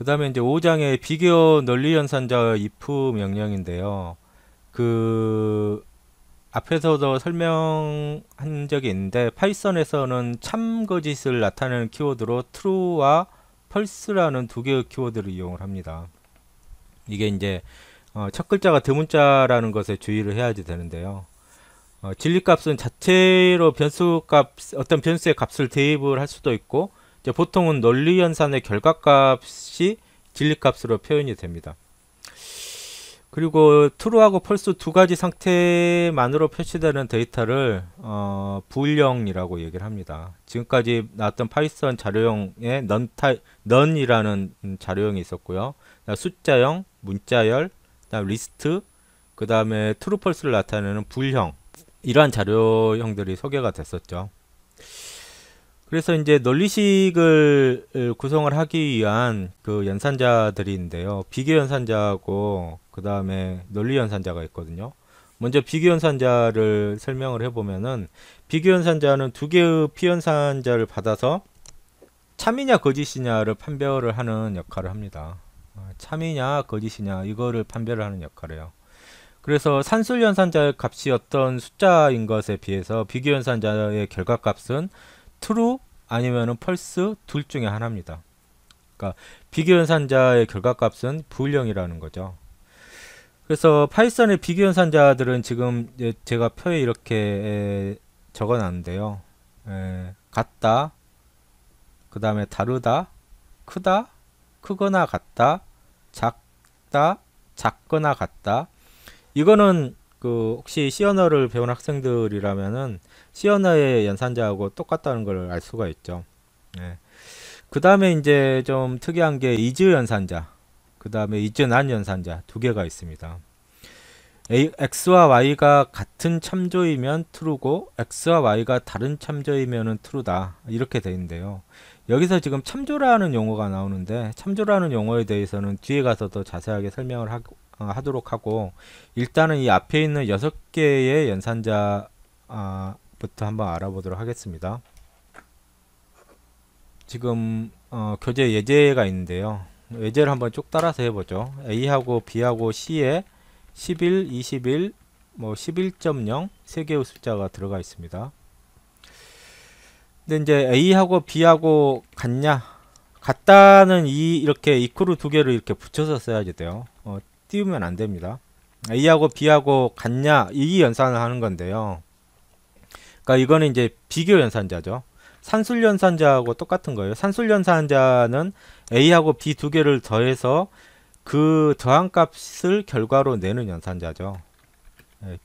그 다음에 이제 5장의 비교 논리 연산자 if 명령인데요. 그 앞에서도 설명한 적이 있는데 파이썬에서는 참거짓을 나타내는 키워드로 true와 false라는 두 개의 키워드를 이용을 합니다. 이게 이제 첫 글자가 대문자라는 것에 주의를 해야지 되는데요. 진리값은 자체로 어떤 변수의 값을 대입을 할 수도 있고, 이제 보통은 논리 연산의 결과값이 진리값으로 표현이 됩니다. 그리고 true하고 false 두 가지 상태만으로 표시되는 데이터를 불령이라고 얘기를 합니다. 지금까지 나왔던 파이썬 자료형에 none이라는 자료형이 있었고요. 숫자형, 문자열, 그다음 리스트, 그 다음에 true, false를 나타내는 불형, 이러한 자료형들이 소개가 됐었죠. 그래서 이제 논리식을 구성을 하기 위한 그 연산자들인데요. 비교 연산자하고 그 다음에 논리 연산자가 있거든요. 먼저 비교 연산자를 설명을 해보면은, 비교 연산자는 두 개의 피연산자를 받아서 참이냐 거짓이냐를 판별을 하는 역할을 합니다. 참이냐 거짓이냐 이거를 판별을 하는 역할을 해요. 그래서 산술 연산자의 값이 어떤 숫자인 것에 비해서 비교 연산자의 결과값은 true 아니면은 false 둘 중에 하나입니다. 그러니까 비교 연산자의 결과값은 불령이라는 거죠. 그래서 파이썬의 비교 연산자들은 지금 제가 표에 이렇게 적어 놨는데요. 같다, 그 다음에 다르다, 크다, 크거나 같다, 작다, 작거나 같다. 이거는 그 혹시 C 언어를 배운 학생들이라면은 C 언어의 연산자하고 똑같다는 걸 알 수가 있죠. 그 다음에 이제 좀 특이한 게 is 연산자, 그 다음에 is not 연산자 두 개가 있습니다. x와 y가 같은 참조이면 true고 x와 y가 다른 참조이면 true다, 이렇게 되어 있는데요. 여기서 지금 참조라는 용어가 나오는데, 참조라는 용어에 대해서는 뒤에 가서 더 자세하게 설명을 하도록 하고, 일단은 이 앞에 있는 6개의 연산자 부터 한번 알아보도록 하겠습니다. 지금 교재 예제가 있는데요. 예제를 한번 쭉 따라서 해보죠. A하고 B하고 C에 11, 21, 뭐 11.0 세 개의 숫자가 들어가 있습니다. 근데 이제 A하고 B하고 같냐? 같다는 이렇게 이크루 두 개를 이렇게 붙여서 써야지 돼요. 띄우면 안 됩니다. A하고 B하고 같냐? 이 연산을 하는 건데요. 그러니까 이거는 이제 비교 연산자죠. 산술 연산자하고 똑같은 거예요. 산술 연산자는 A하고 B 두 개를 더해서 그 더한 값을 결과로 내는 연산자죠.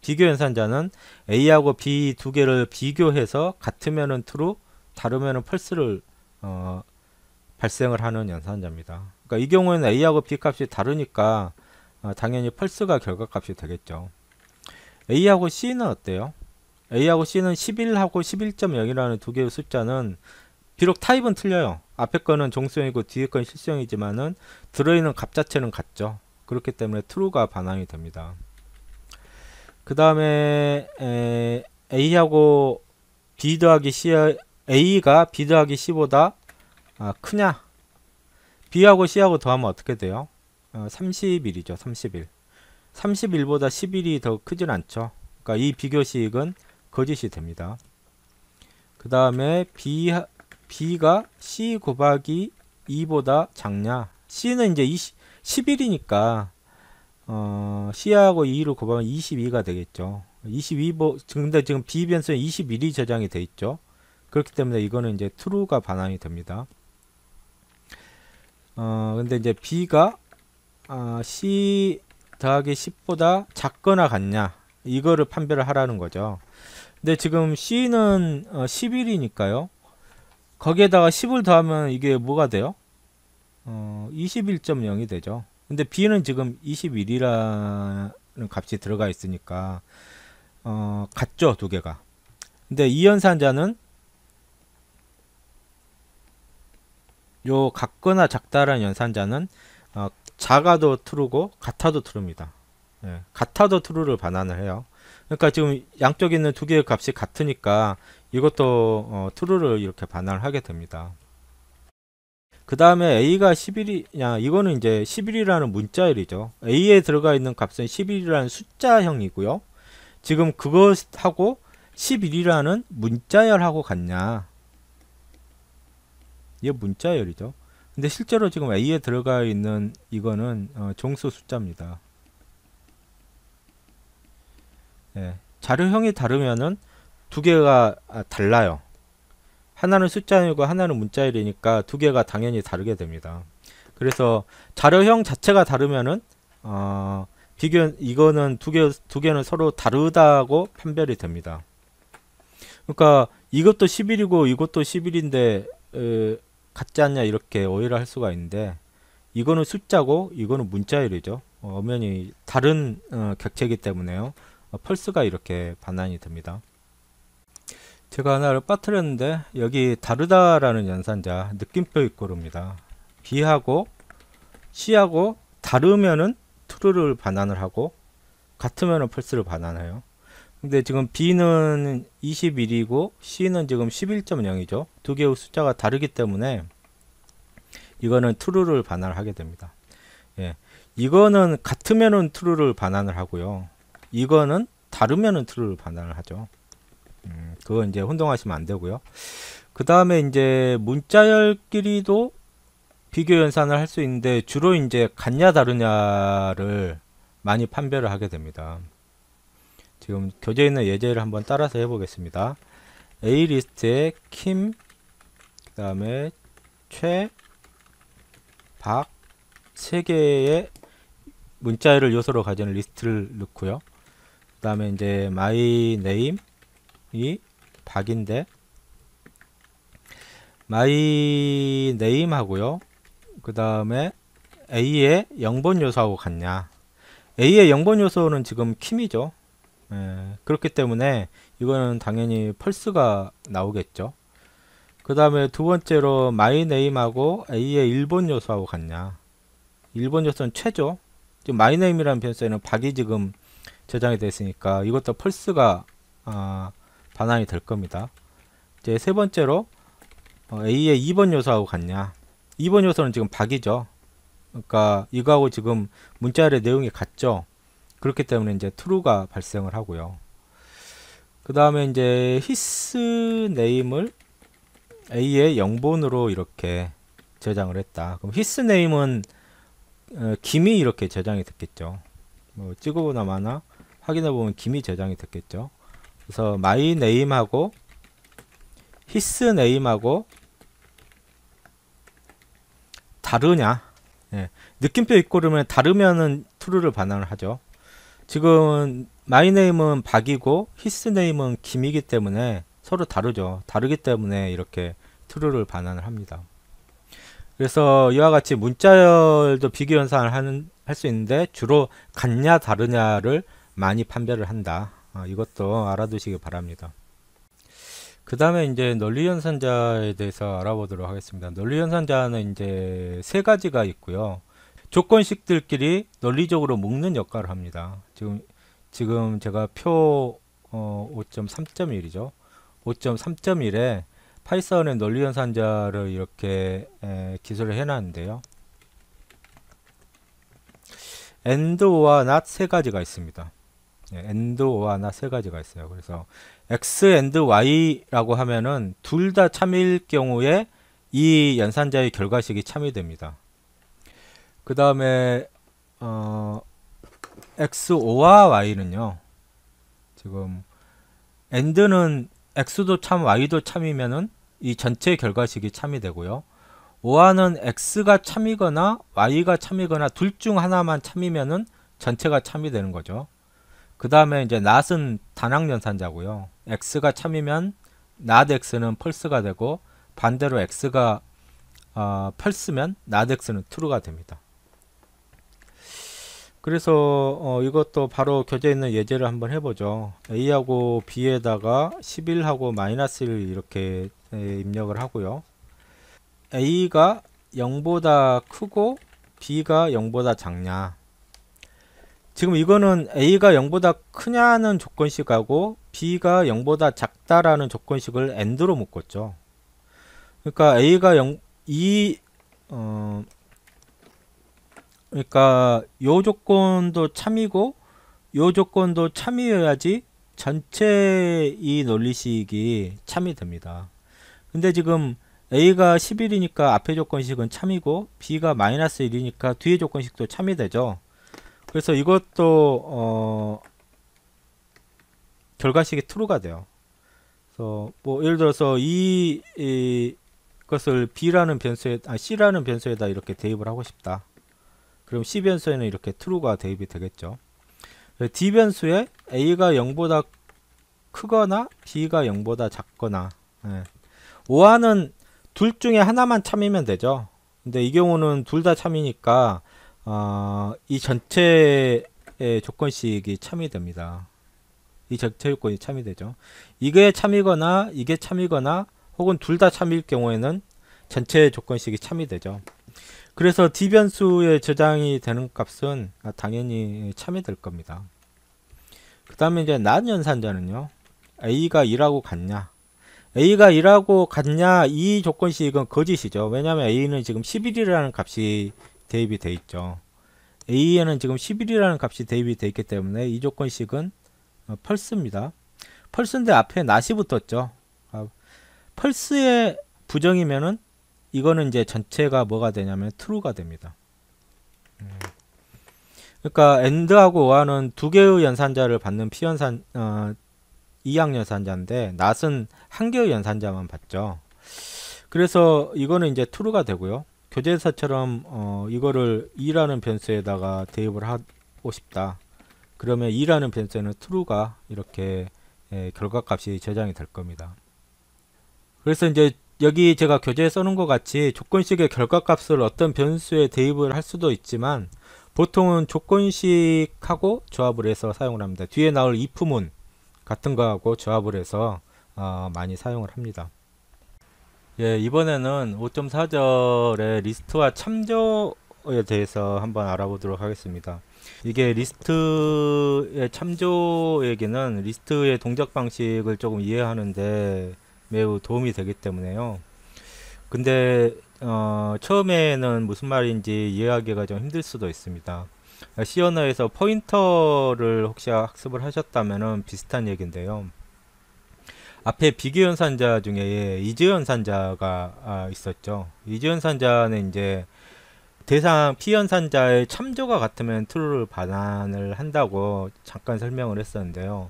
비교 연산자는 A하고 B 두 개를 비교해서 같으면은 true, 다르면은 false를 발생을 하는 연산자입니다. 그러니까 이 경우에는 A하고 B 값이 다르니까 당연히 false가 결과값이 되겠죠. A하고 C는 어때요? A하고 C는 11하고 11.0이라는 두 개의 숫자는 비록 타입은 틀려요. 앞에 거는 종수형이고 뒤에 건 실수형이지만은 들어있는 값 자체는 같죠. 그렇기 때문에 true가 반환이 됩니다. 그 다음에 A하고 B 더하기 C, A가 B 더하기 C보다 크냐? B하고 C하고 더하면 어떻게 돼요? 31이죠. 31. 31보다 11이 더 크진 않죠. 그러니까 이 비교식은 거짓이 됩니다. 그 다음에 B가 C 곱하기 2보다 작냐? C는 이제 11이니까 C하고 2를 곱하면 22가 되겠죠. 22, 근데 지금 B 변수에 21이 저장이 돼 있죠. 그렇기 때문에 이거는 이제 true가 반환이 됩니다. 근데 이제 B가 C 더하기 10보다 작거나 같냐? 이거를 판별을 하라는 거죠. 근데 지금 C는 11이니까요. 거기에다가 10을 더하면 이게 뭐가 돼요? 21.0이 되죠. 근데 B는 지금 21이라는 값이 들어가 있으니까 같죠, 두 개가. 근데 이 연산자는 요 같거나 작다라는 연산자는 작아도 true고 같아도 true입니다. 같아도 true를 반환을 해요. 그러니까 지금 양쪽에 있는 두 개의 값이 같으니까 이것도 true를 이렇게 반환을 하게 됩니다. 그 다음에 A가 11이냐, 이거는 이제 11이라는 문자열이죠. A에 들어가 있는 값은 11이라는 숫자형이고요. 지금 그것하고 11이라는 문자열하고 같냐? 이게 문자열이죠. 근데 실제로 지금 A에 들어가 있는 이거는 정수 숫자입니다. 예, 자료형이 다르면은 두 개가 달라요. 하나는 숫자이고 하나는 문자열이니까 두 개가 당연히 다르게 됩니다. 그래서 자료형 자체가 다르면은 이거는 두 개는 서로 다르다고 판별이 됩니다. 그러니까 이것도 11이고 이것도 11인데 같지 않냐 이렇게 오해를 할 수가 있는데, 이거는 숫자고 이거는 문자열이죠. 엄연히 다른 객체이기 때문에요. 펄스가 이렇게 반환이 됩니다. 제가 하나를 빠뜨렸는데 여기 다르다라는 연산자 느낌표 이꼬르입니다. B하고 C하고 다르면은 true를 반환을 하고 같으면은 false를 반환해요. 근데 지금 B는 21이고 C는 지금 11.0이죠. 두 개의 숫자가 다르기 때문에 이거는 true를 반환을 하게 됩니다. 예. 이거는 같으면은 true를 반환을 하고요. 이거는 다르면은 true를 반환을 하죠. 그거 이제 혼동하시면 안 되고요. 그 다음에 이제 문자열끼리도 비교 연산을 할 수 있는데 주로 이제 같냐 다르냐를 많이 판별을 하게 됩니다. 지금 교재에 있는 예제를 한번 따라서 해보겠습니다. A 리스트에 킴, 그 다음에 최, 박 세 개의 문자열을 요소로 가지는 리스트를 넣고요. 그 다음에 이제 my name 이 박인데 my name 하고요. 그 다음에 A의 0번 요소하고 같냐. A의 0번 요소는 지금 킴이죠. 그렇기 때문에 이거는 당연히 펄스가 나오겠죠. 그 다음에 두 번째로 my name하고 A의 1번 요소하고 같냐. 1번 요소는 최죠. 지금 my name이라는 변수에는 박이 지금 저장이 되어 있으니까 이것도 펄스가 반환이 될 겁니다. 이제 세 번째로 A의 2번 요소하고 같냐. 2번 요소는 지금 박이죠. 그러니까 이거하고 지금 문자열의 내용이 같죠. 그렇기 때문에 이제 true가 발생을 하고요. 그 다음에 이제 his name을 A의 0번으로 이렇게 저장을 했다. 그럼 his name은 김이 이렇게 저장이 됐겠죠. 뭐 찍어보나마나 확인해보면 김이 저장이 됐겠죠. 그래서 my name하고 his name하고 다르냐. 예. 느낌표 이꼬르면 다르면은 true를 반환을 하죠. 지금 my name은 박이고 his name은 김이기 때문에 서로 다르죠. 다르기 때문에 이렇게 true를 반환을 합니다. 그래서 이와 같이 문자열도 비교 연산을 할 수 있는데 주로 같냐 다르냐를 많이 판별을 한다. 이것도 알아두시기 바랍니다. 그 다음에 이제 논리 연산자에 대해서 알아보도록 하겠습니다. 논리 연산자는 이제 세 가지가 있고요. 조건식들끼리 논리적으로 묶는 역할을 합니다. 지금 제가 표 5.3.1이죠. 5.3.1에 파이썬의 논리 연산자를 이렇게 기술을 해놨는데요. and, or와 not 세 가지가 있습니다. and, or와 not 세 가지가 있어요. 그래서 x and y라고 하면은 둘 다 참일 경우에 이 연산자의 결과식이 참이됩니다. 그 다음에 x5와 y는요. 지금 and는 x도 참 y도 참이면은 이 전체 결과식이 참이 되고요. 5와는 x가 참이거나 y가 참이거나 둘 중 하나만 참이면은 전체가 참이 되는 거죠. 그 다음에 이제 not은 단항 연산자고요. x가 참이면 not x는 false가 되고 반대로 x가 false면 not x는 true가 됩니다. 그래서 이것도 바로 교재에 있는 예제를 한번 해보죠. A하고 B에다가 11하고 -1을 이렇게 입력을 하고요. A가 0보다 크고 B가 0보다 작냐. 지금 이거는 A가 0보다 크냐는 조건식하고 B가 0보다 작다라는 조건식을 AND로 묶었죠. 그러니까 A가 그러니까 요 조건도 참이고 요 조건도 참이어야지 전체 이 논리식이 참이 됩니다. 근데 지금 A가 11이니까 앞에 조건식은 참이고 B가 마이너스 1이니까 뒤에 조건식도 참이 되죠. 그래서 이것도 결과식이 true가 돼요. 그래서 뭐 예를 들어서 이것을 B라는 변수에 C라는 변수에다 이렇게 대입을 하고 싶다. 그럼 C 변수에는 이렇게 true가 대입이 되겠죠. D 변수에 A가 0보다 크거나 B가 0보다 작거나, 예. 오화는 둘 중에 하나만 참이면 되죠. 근데 이 경우는 둘 다 참이니까 이 전체의 조건식이 참이 됩니다. 이 전체 조건이 참이 되죠. 이게 참이거나 이게 참이거나 혹은 둘 다 참일 경우에는 전체 조건식이 참이 되죠. 그래서 D 변수에 저장이 되는 값은 당연히 참이 될 겁니다. 그 다음에 이제 난 연산자는요. A가 2라고 같냐? A가 2라고 같냐? 이 조건식은 거짓이죠. 왜냐하면 A는 지금 11이라는 값이 대입이 돼 있죠. A에는 지금 11이라는 값이 대입이 돼 있기 때문에 이 조건식은 펄스입니다. 펄스인데 앞에 not이 붙었죠. 펄스의 부정이면은 이거는 이제 전체가 뭐가 되냐면 true가 됩니다. 그러니까 and하고 or는 두 개의 연산자를 받는 피연산 이항 연산자인데 not은 한 개의 연산자만 받죠. 그래서 이거는 이제 true가 되고요. 교재에서처럼 이거를 2라는 변수에다가 대입을 하고 싶다. 그러면 2라는 변수에는 true가 이렇게 결과값이 저장이 될 겁니다. 그래서 이제 여기 제가 교재에 써놓은 것 같이 조건식의 결과값을 어떤 변수에 대입을 할 수도 있지만 보통은 조건식하고 조합을 해서 사용을 합니다. 뒤에 나올 if문 같은 거하고 조합을 해서 많이 사용을 합니다. 예, 이번에는 5.4절의 리스트와 참조에 대해서 한번 알아보도록 하겠습니다. 이게 리스트의 참조에게는 리스트의 동작 방식을 조금 이해하는데 매우 도움이 되기 때문에요. 근데 처음에는 무슨 말인지 이해하기가 좀 힘들 수도 있습니다. C 언어에서 포인터를 혹시 학습을 하셨다면 비슷한 얘기인데요. 앞에 비교연산자 중에 이즈연산자가 있었죠. 이즈연산자는 이제 대상 P연산자의 참조가 같으면 true를 반환을 한다고 잠깐 설명을 했었는데요.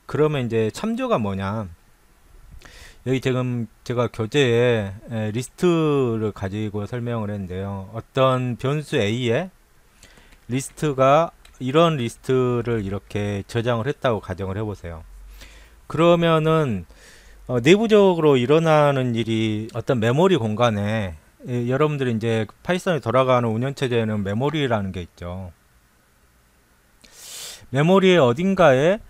그러면 이제 참조가 뭐냐? 여기 지금 제가 교재에 리스트를 가지고 설명을 했는데요. 어떤 변수 A에 리스트가 이런 리스트를 이렇게 저장을 했다고 가정을 해보세요. 그러면은 내부적으로 일어나는 일이 어떤 메모리 공간에 여러분들이 이제 파이썬에 돌아가는 운영체제에는 메모리라는 게 있죠. 메모리의 어딘가에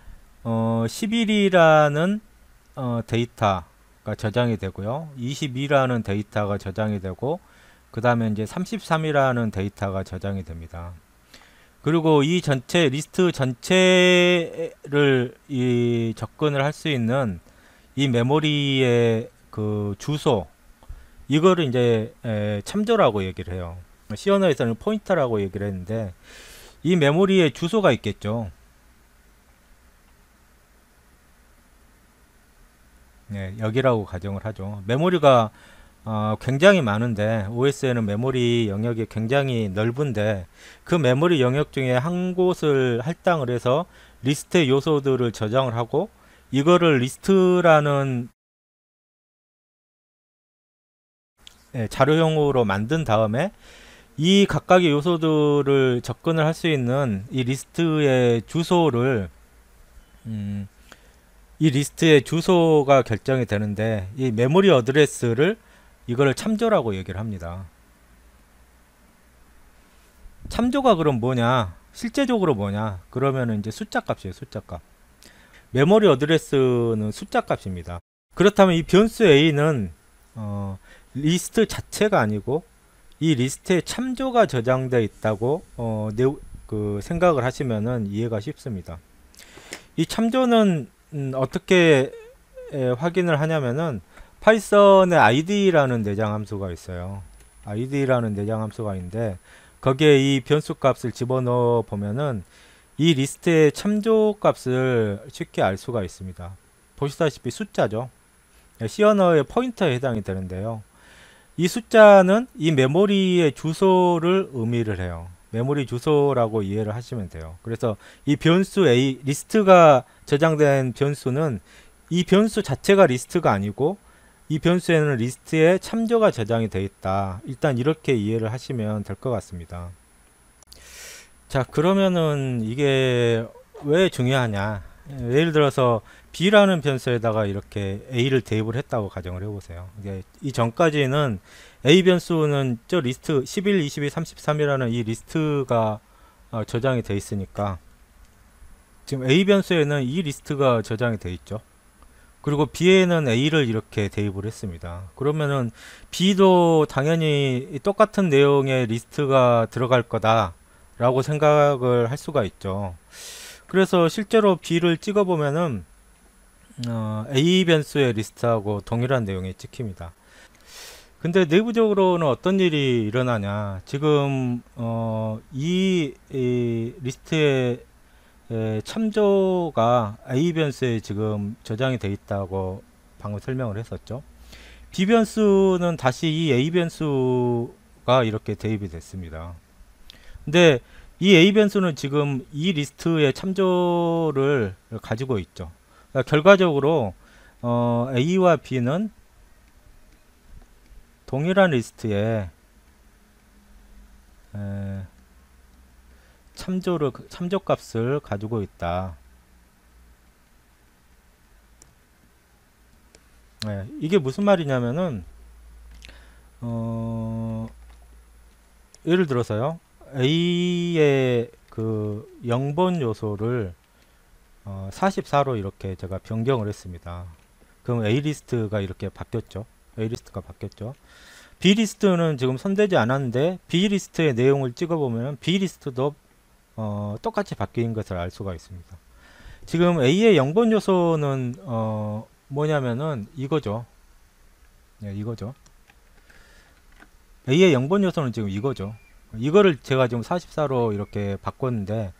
11이라는 데이터가 저장이 되고요. 22라는 데이터가 저장이 되고 그 다음에 이제 33이라는 데이터가 저장이 됩니다. 그리고 이 전체 리스트 전체를 접근을 할 수 있는 이 메모리의 그 주소, 이거를 이제 참조라고 얘기를 해요. C 언어에서는 포인터라고 얘기를 했는데 이 메모리에 주소가 있겠죠. 네, 여기라고 가정을 하죠. 메모리가 굉장히 많은데 OS에는 메모리 영역이 굉장히 넓은데 그 메모리 영역 중에 한 곳을 할당을 해서 리스트의 요소들을 저장을 하고 이거를 리스트라는 자료형으로 만든 다음에 이 각각의 요소들을 접근을 할 수 있는 이 리스트의 주소를 이 리스트의 주소가 결정이 되는데 이 메모리 어드레스를 이거를 참조라고 얘기를 합니다. 참조가 그럼 뭐냐? 실제적으로 뭐냐? 그러면은 이제 숫자 값이에요. 숫자 값. 메모리 어드레스는 숫자 값입니다. 그렇다면 이 변수 A는 리스트 자체가 아니고 이 리스트에 참조가 저장되어 있다고 생각을 하시면은 이해가 쉽습니다. 이 참조는 어떻게 확인을 하냐면은 파이썬의 id라는 내장 함수가 있어요. id라는 내장 함수가 있는데 거기에 이 변수 값을 집어넣어 보면은 이 리스트의 참조 값을 쉽게 알 수가 있습니다. 보시다시피 숫자죠. C 언어의 포인터에 해당이 되는데요. 이 숫자는 이 메모리의 주소를 의미를 해요. 메모리 주소라고 이해를 하시면 돼요. 그래서 이 변수 A, 리스트가 저장된 변수는 이 변수 자체가 리스트가 아니고 이 변수에는 리스트에 참조가 저장이 되어 있다. 일단 이렇게 이해를 하시면 될 것 같습니다. 자, 그러면은 이게 왜 중요하냐? 예를 들어서 B라는 변수에다가 이렇게 A를 대입을 했다고 가정을 해보세요. 이게 이 전까지는 A 변수는 저 리스트 11, 22, 33이라는 이 리스트가 저장이 되어 있으니까 지금 A 변수에는 이 리스트가 저장이 되어 있죠. 그리고 B에는 A를 이렇게 대입을 했습니다. 그러면은 B도 당연히 똑같은 내용의 리스트가 들어갈 거다 라고 생각을 할 수가 있죠. 그래서 실제로 B를 찍어 보면은 A 변수의 리스트하고 동일한 내용이 찍힙니다. 근데 내부적으로는 어떤 일이 일어나냐, 지금 이 리스트의 참조가 A 변수에 지금 저장이 되어 있다고 방금 설명을 했었죠. B 변수는 다시 이 A 변수가 이렇게 대입이 됐습니다. 근데 이 A 변수는 지금 이 리스트의 참조를 가지고 있죠. 그러니까 결과적으로 A와 B는 동일한 리스트에 참조값을 가지고 있다. 이게 무슨 말이냐면은 예를 들어서요, A의 그 0번 요소를 44로 이렇게 제가 변경을 했습니다. 그럼 A 리스트가 이렇게 바뀌었죠. A 리스트가 바뀌었죠. B 리스트는 지금 선되지 않았는데 B 리스트의 내용을 찍어보면 B 리스트도 똑같이 바뀐 것을 알 수가 있습니다. 지금 A의 0번 요소는 뭐냐면은 이거죠. 이거죠. A의 0번 요소는 지금 이거죠. 이거를 제가 지금 44로 이렇게 바꿨는데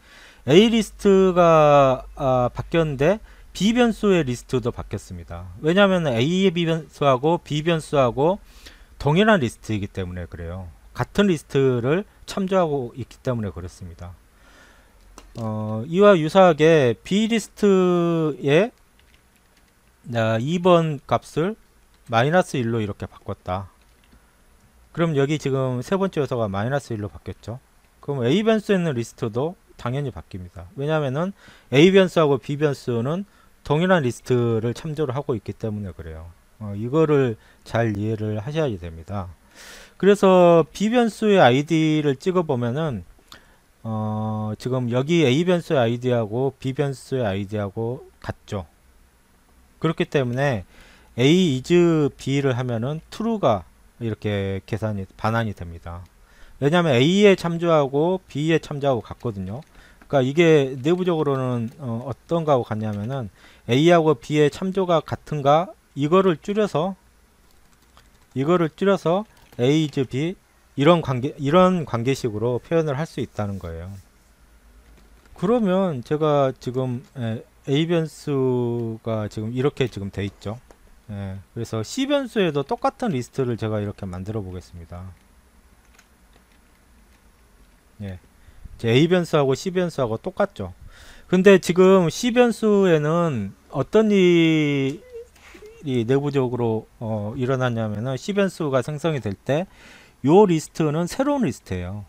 A 리스트가 바뀌었는데 B 변수의 리스트도 바뀌었습니다. 왜냐하면 A의 B 변수하고 B 변수하고 동일한 리스트이기 때문에 그래요. 같은 리스트를 참조하고 있기 때문에 그렇습니다. 이와 유사하게 B 리스트의 2번 값을 마이너스 1로 이렇게 바꿨다. 그럼 여기 지금 세 번째 요소가 마이너스 1로 바뀌었죠. 그럼 A 변수에 있는 리스트도 당연히 바뀝니다. 왜냐하면은 A 변수하고 B 변수는 동일한 리스트를 참조를 하고 있기 때문에 그래요. 이거를 잘 이해를 하셔야 됩니다. 그래서 B 변수의 id를 찍어 보면은 지금 여기 A 변수의 id하고 B 변수의 id하고 같죠. 그렇기 때문에 A is B를 하면은 true가 이렇게 반환이 됩니다. 왜냐하면 A에 참조하고 B에 참조하고 같거든요. 그러니까 이게 내부적으로는 어떤가 하고 같냐면은 A하고 B의 참조가 같은가, 이거를 줄여서 A is B 이런 관계식으로 표현을 할 수 있다는 거예요. 그러면 제가 지금 A 변수가 지금 이렇게 지금 돼 있죠. 그래서 C 변수에도 똑같은 리스트를 제가 이렇게 만들어 보겠습니다. A 변수하고 C 변수하고 똑같죠. 근데 지금 C 변수에는 어떤 일이 내부적으로 일어났냐면은 C 변수가 생성이 될 때 요 리스트는 새로운 리스트예요.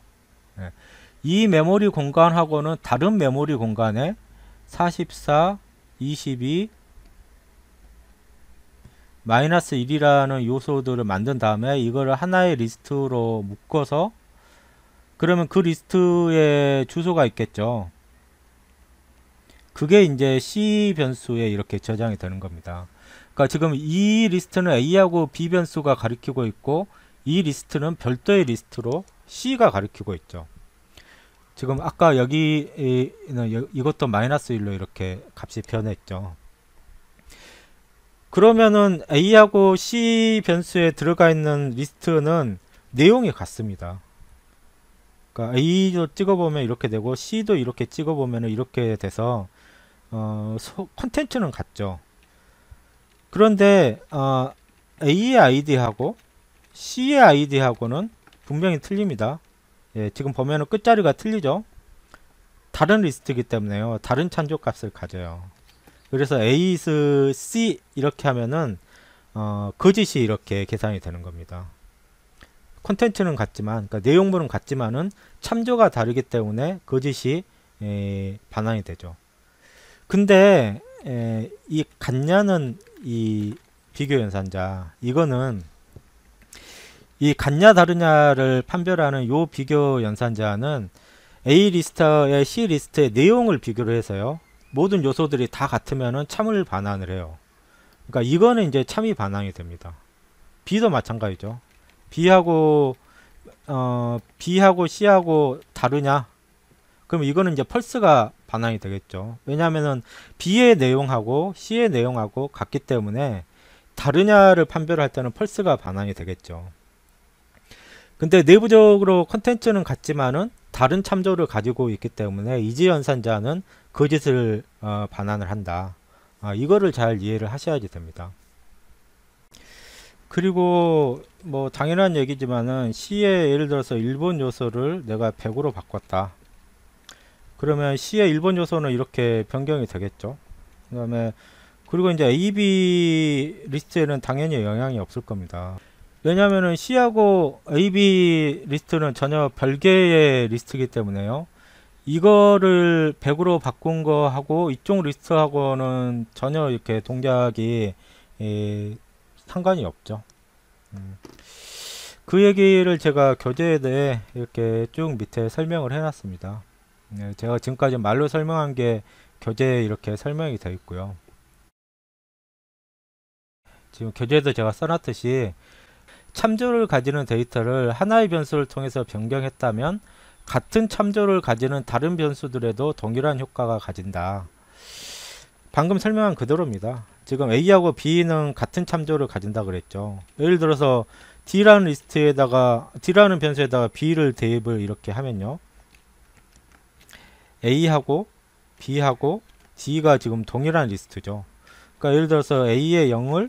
이 메모리 공간하고는 다른 메모리 공간에 44, 22, 마이너스 1이라는 요소들을 만든 다음에 이거를 하나의 리스트로 묶어서, 그러면 그 리스트에 주소가 있겠죠. 그게 이제 C 변수에 이렇게 저장이 되는 겁니다. 그러니까 지금 이 리스트는 A하고 B 변수가 가리키고 있고, 이 리스트는 별도의 리스트로 C가 가리키고 있죠. 지금 아까 여기는 이것도 마이너스 1로 이렇게 값이 변했죠. 그러면은 A하고 C 변수에 들어가 있는 리스트는 내용이 같습니다. 그러니까 A도 찍어보면 이렇게 되고 C도 이렇게 찍어보면 이렇게 돼서 컨텐츠는 같죠. 그런데 A의 아이디하고 C의 아이디하고는 분명히 틀립니다. 예, 지금 보면은 끝자리가 틀리죠. 다른 리스트이기 때문에요. 다른 참조 값을 가져요. 그래서 A is C 이렇게 하면은 거짓이 이렇게 계산이 되는 겁니다. 콘텐츠는 같지만, 그러니까 내용물은 같지만은 참조가 다르기 때문에 거짓이 반환이 되죠. 근데 이 같냐는 이 비교 연산자, 이거는 이 같냐 다르냐를 판별하는 요 비교 연산자는 A 리스트에 C 리스트의 내용을 비교를 해서요, 모든 요소들이 다 같으면은 참을 반환을 해요. 그러니까 이거는 이제 참이 반환이 됩니다. B도 마찬가지죠. B하고 C하고 다르냐? 그럼 이거는 이제 펄스가 반환이 되겠죠. 왜냐하면은 B의 내용하고 C의 내용하고 같기 때문에 다르냐를 판별할 때는 펄스가 반환이 되겠죠. 근데 내부적으로 컨텐츠는 같지만은 다른 참조를 가지고 있기 때문에 이지연산자는 거짓을 반환을 한다. 이거를 잘 이해를 하셔야지 됩니다. 그리고 뭐 당연한 얘기지만은 C의 예를 들어서 1번 요소를 내가 100으로 바꿨다. 그러면 C의 1번 요소는 이렇게 변경이 되겠죠. 그 다음에 그리고 이제 A, B 리스트에는 당연히 영향이 없을 겁니다. 왜냐면은 C하고 A, B 리스트는 전혀 별개의 리스트이기 때문에요. 이거를 100으로 바꾼 거하고 이쪽 리스트하고는 전혀 이렇게 동작이 상관이 없죠. 그 얘기를 제가 교재에 대해 이렇게 쭉 밑에 설명을 해 놨습니다. 제가 지금까지 말로 설명한 게 교재에 이렇게 설명이 되어 있고요. 지금 교재에도 제가 써놨듯이 참조를 가지는 데이터를 하나의 변수를 통해서 변경했다면 같은 참조를 가지는 다른 변수들에도 동일한 효과가 가진다. 방금 설명한 그대로입니다. 지금 A하고 B는 같은 참조를 가진다 그랬죠. 예를 들어서 D라는 리스트에다가 D라는 변수에다가 B를 대입을 이렇게 하면요, A하고 B하고 D가 지금 동일한 리스트죠. 그러니까 예를 들어서 A의 0을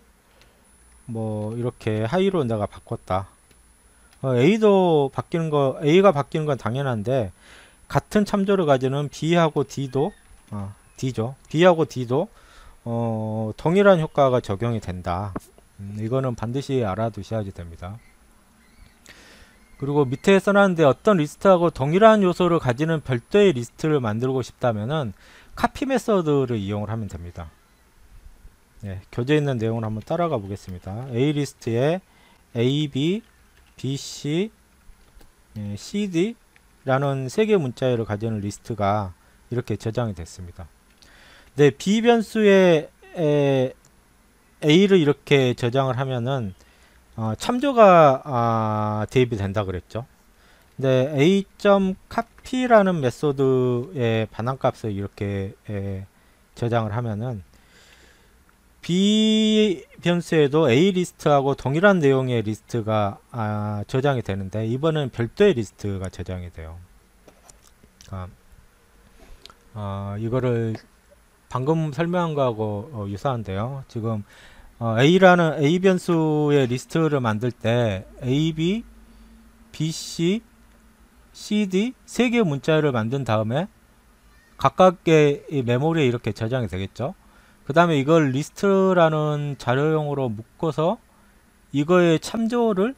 뭐 이렇게 하이로 내가 바꿨다. A도 바뀌는 거, A가 바뀌는 건 당연한데 같은 참조를 가지는 B하고 D도 D죠. B하고 D도 동일한 효과가 적용이 된다. 이거는 반드시 알아두셔야지 됩니다. 그리고 밑에 써놨는데 어떤 리스트하고 동일한 요소를 가지는 별도의 리스트를 만들고 싶다면은 카피 메서드를 이용을 하면 됩니다. 네, 교재에 있는 내용을 한번 따라가 보겠습니다. A 리스트에 A, B, B, C, C, D 라는 3개 문자열을 가지는 리스트가 이렇게 저장이 됐습니다. 네, B 변수에 A를 이렇게 저장을 하면은 참조가 대입이 된다 그랬죠. 근데 A.copy라는 메소드의 반환값을 이렇게 저장을 하면은 B 변수에도 A 리스트하고 동일한 내용의 리스트가 저장이 되는데 이번엔 별도의 리스트가 저장이 돼요. 이거를 방금 설명한 거하고 유사한데요. 지금 A라는 A 변수의 리스트를 만들 때 A, B, B, C, C, D 3개의 문자열을 만든 다음에 각각의 이 메모리에 이렇게 저장이 되겠죠. 그 다음에 이걸 리스트라는 자료용으로 묶어서 이거의 참조를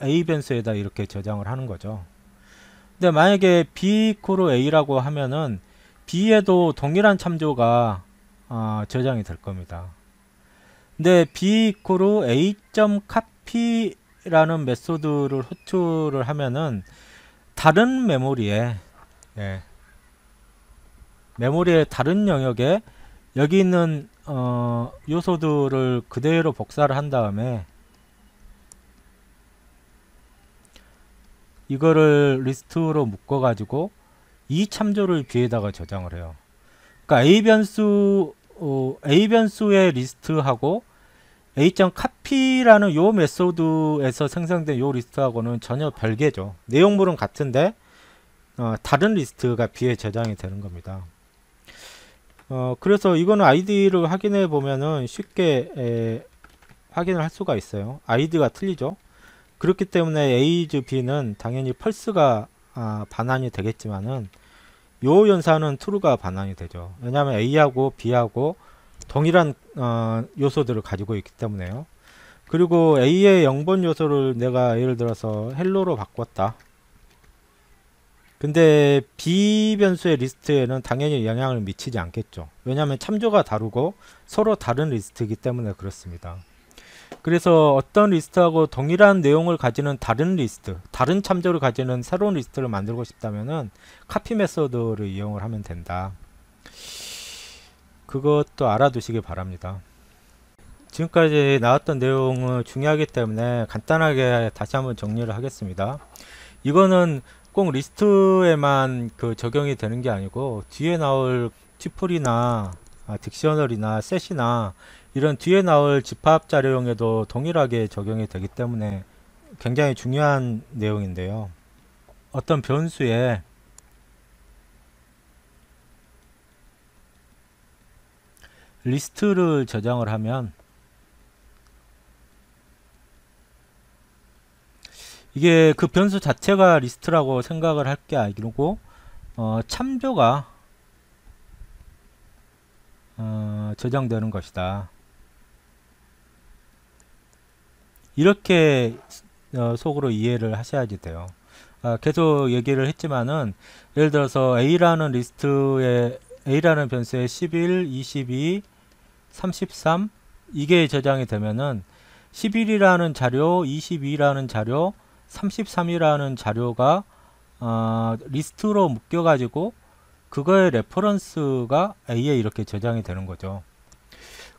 A 변수에다 이렇게 저장을 하는 거죠. 근데 만약에 B 이퀄 A라고 하면은 B에도 동일한 참조가 저장이 될 겁니다. 근데 B 이퀄 A.copy라는 메소드를 호출을 하면은 다른 메모리에 메모리의 다른 영역에 여기 있는 요소들을 그대로 복사를 한 다음에 이거를 리스트로 묶어 가지고 이 참조를 B에다가 저장을 해요. 그러니까 A 변수의 리스트하고 a.copy라는 요 메소드에서 생성된 요 리스트하고는 전혀 별개죠. 내용물은 같은데 다른 리스트가 B에 저장이 되는 겁니다. 그래서 이거는 아이디를 확인해 보면은 쉽게 확인을 할 수가 있어요. 아이디가 틀리죠. 그렇기 때문에 A's B는 당연히 펄스가 반환이 되겠지만은 요 연산은 true가 반환이 되죠. 왜냐하면 A하고 B하고 동일한 요소들을 가지고 있기 때문에요. 그리고 A의 0번 요소를 내가 예를 들어서 헬로로 바꿨다. 근데 B 변수의 리스트에는 당연히 영향을 미치지 않겠죠. 왜냐하면 참조가 다르고 서로 다른 리스트이기 때문에 그렇습니다. 그래서 어떤 리스트하고 동일한 내용을 가지는 다른 리스트, 다른 참조를 가지는 새로운 리스트를 만들고 싶다면은 카피 메소드를 이용을 하면 된다. 그것도 알아두시기 바랍니다. 지금까지 나왔던 내용은 중요하기 때문에 간단하게 다시 한번 정리를 하겠습니다. 이거는 꼭 리스트에만 적용이 되는 게 아니고 뒤에 나올 튜플이나 딕셔너리나 셋이나 이런 뒤에 나올 집합 자료용에도 동일하게 적용이 되기 때문에 굉장히 중요한 내용인데요. 어떤 변수에 리스트를 저장을 하면 이게 그 변수 자체가 리스트라고 생각을 할 게 아니고 참조가 저장되는 것이다. 이렇게 속으로 이해를 하셔야지 돼요. 계속 얘기를 했지만은 예를 들어서 A라는 리스트에 A라는 변수에 11, 22, 33 이게 저장이 되면은 11이라는 자료, 22라는 자료, 33이라는 자료가 리스트로 묶여 가지고 그거의 레퍼런스가 A에 이렇게 저장이 되는 거죠.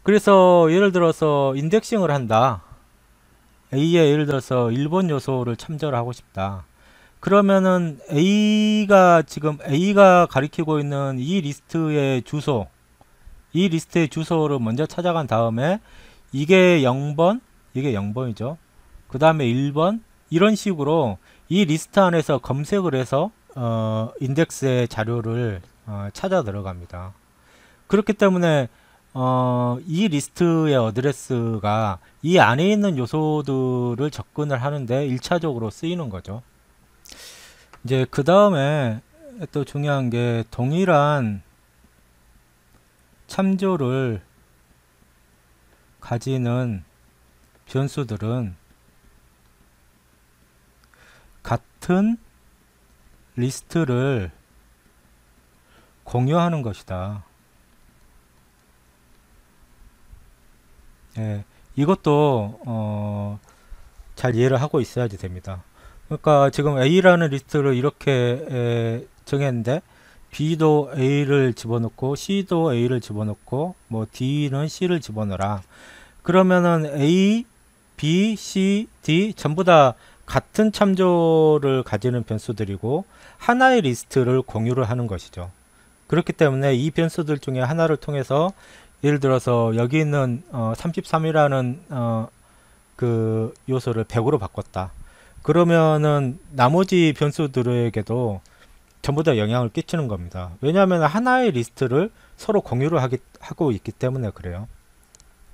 그래서 예를 들어서 인덱싱을 한다. A에 예를 들어서 1번 요소를 참조를 하고 싶다. 그러면은 지금 A가 가리키고 있는 이 리스트의 주소, 이 리스트의 주소를 먼저 찾아간 다음에 이게 0번, 이게 0번이죠. 그 다음에 1번, 이런 식으로 이 리스트 안에서 검색을 해서 인덱스의 자료를 찾아 들어갑니다. 그렇기 때문에 이 리스트의 어드레스가 이 안에 있는 요소들을 접근을 하는데 1차적으로 쓰이는 거죠. 이제 그 다음에 또 중요한 게 동일한 참조를 가지는 변수들은 같은 리스트를 공유하는 것이다. 예, 이것도 잘 이해를 하고 있어야지 됩니다. 그러니까 지금 A라는 리스트를 이렇게 정했는데 B도 A를 집어넣고 C도 A를 집어넣고 뭐 D는 C를 집어넣어라. 그러면은 A, B, C, D 전부 다 같은 참조를 가지는 변수들이고 하나의 리스트를 공유를 하는 것이죠. 그렇기 때문에 이 변수들 중에 하나를 통해서 예를 들어서 여기 있는 33이라는 그 요소를 100으로 바꿨다. 그러면은 나머지 변수들에게도 전부 다 영향을 끼치는 겁니다. 왜냐하면 하나의 리스트를 서로 공유를 하고 있기 때문에 그래요.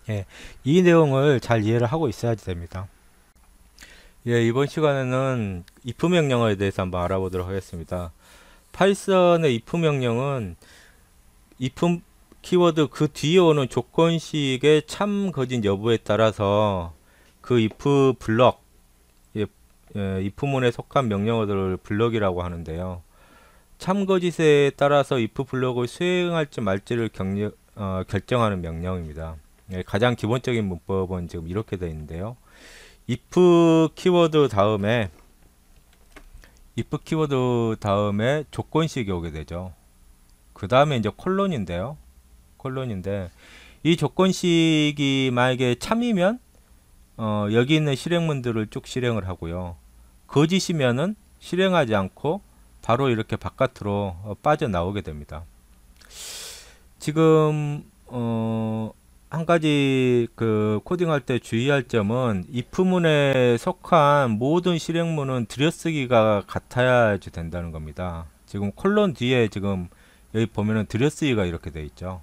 예, 이 내용을 잘 이해를 하고 있어야지 됩니다. 예, 이번 시간에는 if 명령어에 대해서 한번 알아보도록 하겠습니다. 파이썬의 if 명령은 if 키워드 그 뒤에 오는 조건식의 참 거짓 여부에 따라서 그 if 블럭, if문에 속한 명령어들을 블럭이라고 하는데요. 참 거짓에 따라서 if 블럭을 수행할지 말지를 결정하는 명령입니다. 가장 기본적인 문법은 지금 이렇게 되어 있는데요. if 키워드 다음에 조건식이 오게 되죠. 그 다음에 이제 콜론인데 이 조건식이 만약에 참이면 여기 있는 실행문들을 쭉 실행을 하고요. 거짓이면은 실행하지 않고 바로 이렇게 바깥으로 빠져나오게 됩니다. 지금 한 가지 그 코딩할 때 주의할 점은 if문에 속한 모든 실행문은 들여쓰기가 같아야지 된다는 겁니다. 지금 콜론 뒤에 지금 여기 보면은 들여쓰기가 이렇게 돼 있죠.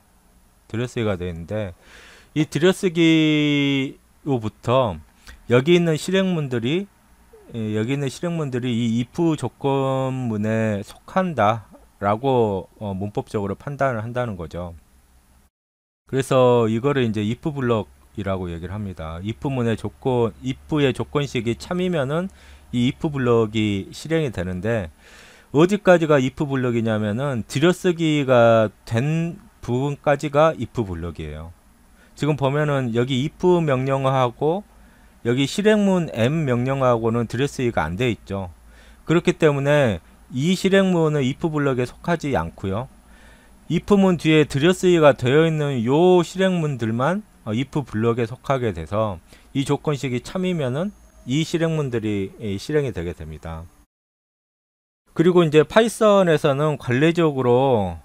들여쓰기가 돼 있는데 이 들여쓰기로부터 여기 있는 실행문들이 이 if 조건문에 속한다 라고 문법적으로 판단을 한다는 거죠. 그래서 이거를 이제 if 블럭이라고 얘기를 합니다. if의 조건식이 참이면은 이 if 블럭이 실행이 되는데 어디까지가 if 블럭이냐면은 들여쓰기가 된 부분까지가 if 블럭이에요. 지금 보면은 여기 if 명령어하고 여기 실행문 m 명령어하고는 들여쓰기가 안 돼 있죠. 그렇기 때문에 이 실행문은 if 블럭에 속하지 않고요. if문 뒤에 들여쓰기가 되어 있는 요 실행문들만 if 블럭에 속하게 돼서 이 조건식이 참이면은 이 실행문들이 실행이 되게 됩니다. 그리고 이제 파이썬에서는 관례적으로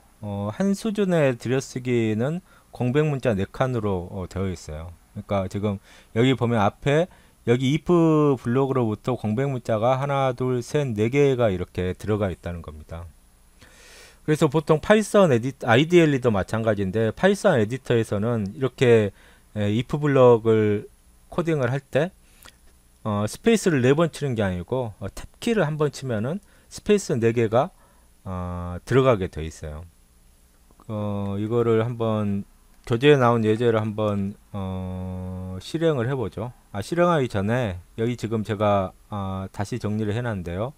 한 수준의 들여쓰기는 공백 문자 4칸으로 되어 있어요. 그러니까 지금 여기 보면 앞에 여기 if 블록으로부터 공백 문자가 하나, 둘, 셋, 4개가 이렇게 들어가 있다는 겁니다. 그래서 보통 파이썬 IDLE도 마찬가지인데 파이썬 에디터에서는 이렇게 if 블럭을 코딩을 할 때 스페이스를 4번 치는 게 아니고 탭키를 한 번 치면은 스페이스 4개가 들어가게 돼 있어요. 이거를 한번 교재에 나온 예제를 한번 실행을 해보죠. 실행하기 전에 여기 지금 제가 다시 정리를 해놨는데요.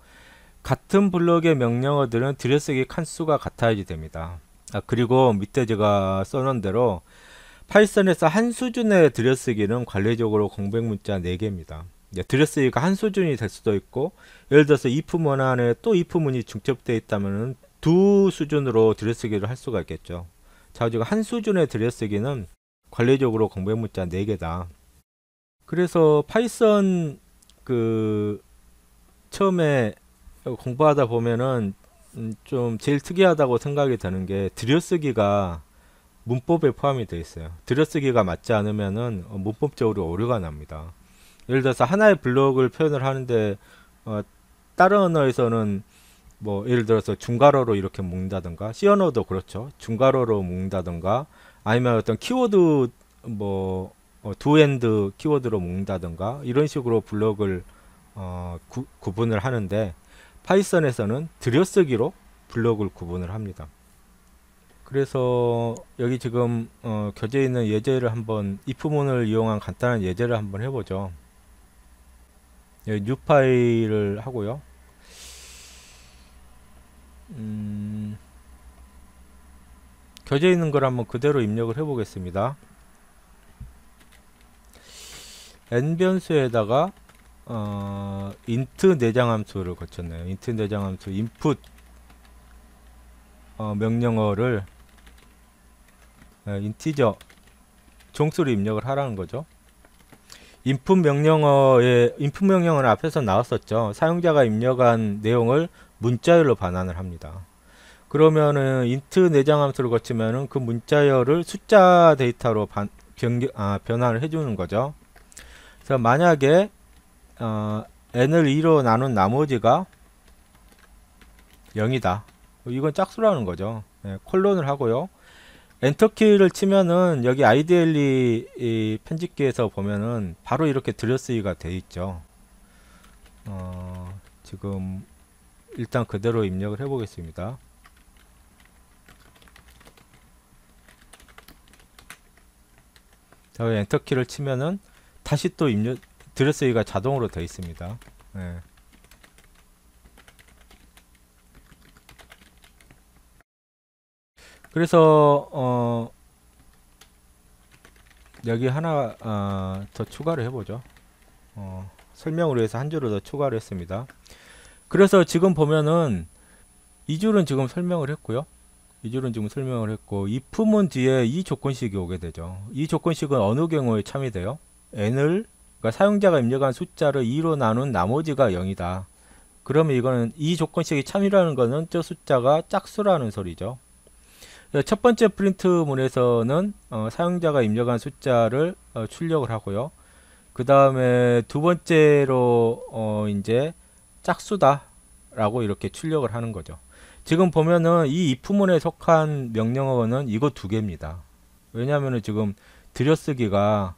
같은 블록의 명령어들은 들여쓰기 칸수가 같아야지 됩니다. 그리고 밑에 제가 써놓은 대로 파이썬에서 한 수준의 들여쓰기는 관례적으로 공백 문자 4개입니다. 들여쓰기가 한 수준이 될 수도 있고, 예를 들어서 if문 안에 또 if문이 중첩되어 있다면 두 수준으로 들여쓰기를 할 수가 있겠죠. 자, 지금 한 수준의 들여쓰기는 관례적으로 공백 문자 4개다. 그래서 파이썬 처음에 공부하다 보면은 좀 제일 특이하다고 생각이 드는 게 들여쓰기가 문법에 포함이 되어 있어요. 들여쓰기가 맞지 않으면은 문법적으로 오류가 납니다. 예를 들어서 하나의 블록을 표현을 하는데 다른 언어에서는 뭐 예를 들어서 중괄호로 이렇게 묶는다든가, C 언어도 그렇죠. 중괄호로 묶는다든가, 아니면 어떤 키워드 뭐 두엔드 키워드로 묶는다든가 이런 식으로 블록을 구분을 하는데 파이썬에서는 들여쓰기로 블록을 구분을 합니다. 그래서 여기 지금 교재에 있는 예제를 한번 if문을 이용한 간단한 예제를 한번 해보죠. 여기 new 파일을 하고요. 교재에 있는 걸 한번 그대로 입력을 해 보겠습니다. n 변수에다가 int 내장 함수를 거쳤네요. int 내장 함수 input 명령어를 인티저 종수로 입력을 하라는 거죠. input 명령어는 앞에서 나왔었죠. 사용자가 입력한 내용을 문자열로 반환을 합니다. 그러면은 int 내장 함수를 거치면은 그 문자열을 숫자 데이터로 변환을 해주는 거죠. 그래서 만약에 n을 2로 나눈 나머지가 0이다. 이건 짝수라는 거죠. 콜론을 하고요. 엔터키를 치면은 여기 IDLE 편집기에서 보면은 바로 이렇게 들여쓰기가 돼 있죠. 지금 일단 그대로 입력을 해 보겠습니다. 자, 엔터키를 치면은 다시 또 들여쓰기가 자동으로 되어 있습니다. 그래서 여기 하나 더 추가를 해보죠. 설명을 위해서 한 줄을 더 추가를 했습니다. 그래서 지금 보면은 이 줄은 지금 설명을 했고요. 이 줄은 지금 설명을 했고, if문 뒤에 이 조건식이 오게 되죠. 이 조건식은 어느 경우에 참이 돼요? n을, 그러니까 사용자가 입력한 숫자를 2로 나눈 나머지가 0이다. 그러면 이거는 이 조건식이 참이라는 거는 저 숫자가 짝수라는 소리죠. 첫 번째 프린트문에서는 사용자가 입력한 숫자를 출력을 하고요. 그 다음에 두 번째로 이제 짝수다 라고 이렇게 출력을 하는 거죠. 지금 보면은 이 if문에 속한 명령어는 이거 두 개입니다. 왜냐하면 지금 들여쓰기가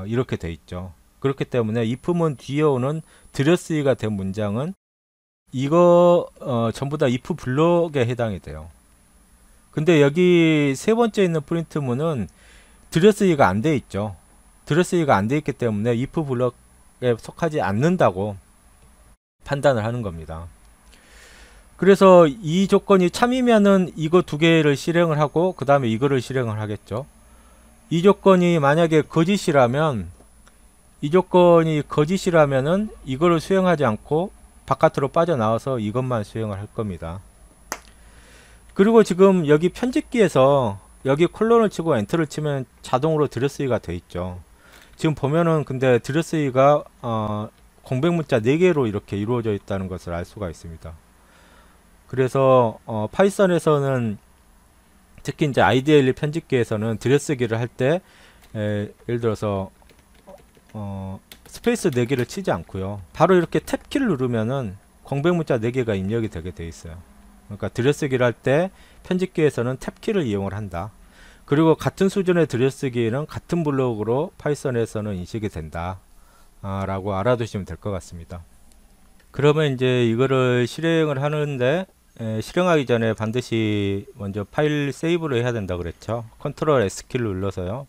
이렇게 돼 있죠. 그렇기 때문에 if문 뒤에 오는 들여쓰기가 된 문장은 이거 전부 다 if 블록에 해당이 돼요. 근데 여기 세 번째 있는 프린트문은 들여쓰기가 안 돼 있죠. 들여쓰기가 안 돼 있기 때문에 if 블록에 속하지 않는다고 판단을 하는 겁니다. 그래서 이 조건이 참이면은 이거 두 개를 실행을 하고 그 다음에 이거를 실행을 하겠죠. 이 조건이 만약에 거짓이라면 이거를 수행하지 않고 바깥으로 빠져나와서 이것만 수행을 할 겁니다. 그리고 지금 여기 편집기에서 여기 콜론을 치고 엔터를 치면 자동으로 들여쓰기가 돼 있죠. 지금 보면은 근데 들여쓰기가 공백 문자 4개로 이렇게 이루어져 있다는 것을 알 수가 있습니다. 그래서 파이썬에서는 특히 이제 IDLE 편집기에서는 들여쓰기를 할 때 예를 들어서 스페이스 4개를 치지 않고요. 바로 이렇게 탭키를 누르면은 공백 문자 4개가 입력이 되게 돼 있어요. 그러니까 들여쓰기를 할 때 편집기에서는 탭키를 이용을 한다. 그리고 같은 수준의 들여쓰기는 같은 블록으로 파이썬에서는 인식이 된다. 라고 알아두시면 될 것 같습니다. 그러면 이제 이거를 실행을 하는데 실행하기 전에 반드시 먼저 파일 세이브를 해야 된다 그랬죠. 컨트롤 S키를 눌러서요.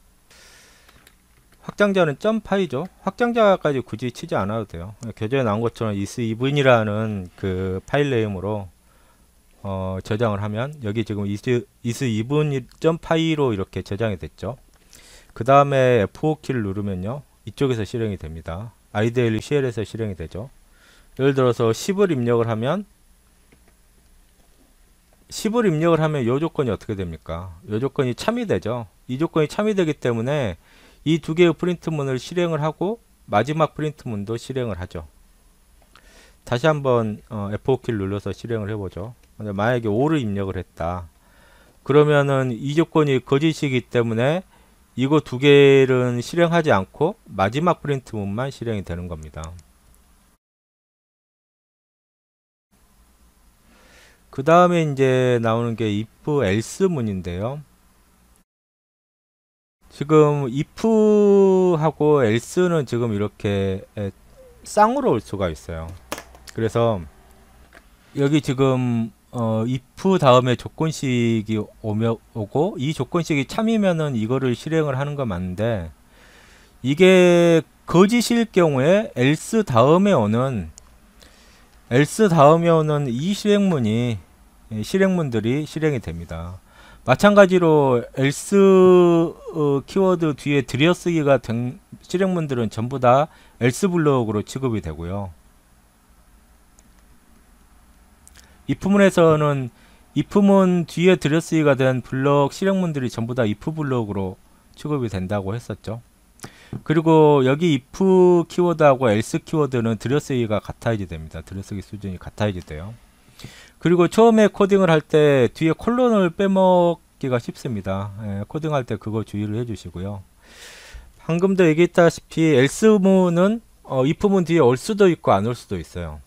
확장자는 .py죠. 확장자까지 굳이 치지 않아도 돼요. 교재에 나온 것처럼 is2분이라는 그 파일 네임으로 저장을 하면 여기 지금 is2분.py로 이렇게 저장이 됐죠. 그 다음에 F5키를 누르면요. 이쪽에서 실행이 됩니다. IDLE CL에서 실행이 되죠. 예를 들어서 10을 입력을 하면 이 조건이 어떻게 됩니까? 이 조건이 참이 되죠. 이 조건이 참이 되기 때문에 이 두 개의 프린트문을 실행을 하고 마지막 프린트문도 실행을 하죠. 다시 한번 F5키를 눌러서 실행을 해보죠. 만약에 5를 입력을 했다. 그러면은 이 조건이 거짓이기 때문에 이거 두 개는 실행하지 않고 마지막 프린트문만 실행이 되는 겁니다. 그 다음에 이제 나오는 게 if else 문인데요. 지금 if하고 else는 지금 이렇게 쌍으로 올 수가 있어요. 그래서 여기 지금 if 다음에 조건식이 오고 이 조건식이 참이면은 이거를 실행을 하는 거 맞는데 이게 거짓일 경우에 else 다음에 오는 이 실행문들이 실행이 됩니다. 마찬가지로 else 키워드 뒤에 들여쓰기가 된 실행문들은 전부 다 else 블록으로 취급이 되고요. if문에서는 if문 뒤에 들여쓰기가 된 블록 실행문들이 전부 다 if 블록으로 취급이 된다고 했었죠. 그리고 여기 if 키워드하고 else 키워드는 들여쓰기가 같아야지 됩니다. 들여쓰기 수준이 같아야지 돼요. 그리고 처음에 코딩을 할 때 뒤에 콜론을 빼먹기가 쉽습니다. 코딩할 때 그거 주의를 해주시고요. 방금도 얘기했다시피 else문은 if문 뒤에 올 수도 있고 안 올 수도 있어요.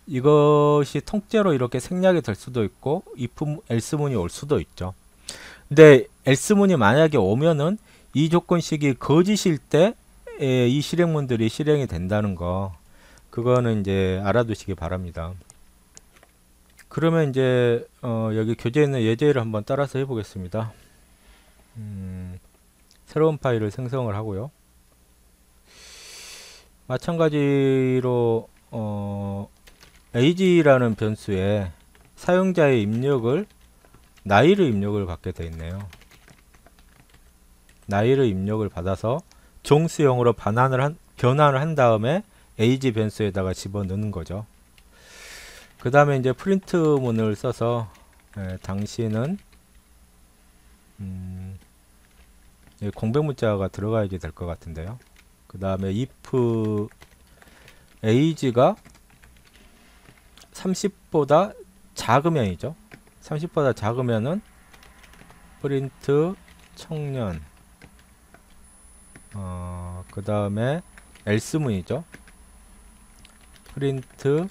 이것이 통째로 이렇게 생략이 될 수도 있고 else문이 올 수도 있죠. 근데 else문이 만약에 오면은 이 조건식이 거짓일 때 이 실행문들이 실행이 된다는 거, 그거는 이제 알아두시기 바랍니다. 그러면 이제 여기 교재에 있는 예제를 한번 따라서 해보겠습니다. 새로운 파일을 생성을 하고요. 마찬가지로 age라는 변수에 사용자의 입력을 나이를 입력을 받게 되어 있네요. 나이를 입력을 받아서 종수형으로 변환을 한 다음에 age 변수에다가 집어넣는 거죠. 그 다음에 이제 프린트문을 써서 당신은 공백 문자가 들어가야지 될 것 같은데요. 그 다음에 if age가 30보다 작으면이죠. 30보다 작으면은 프린트 청년, 그 다음에 else문이죠. 프린트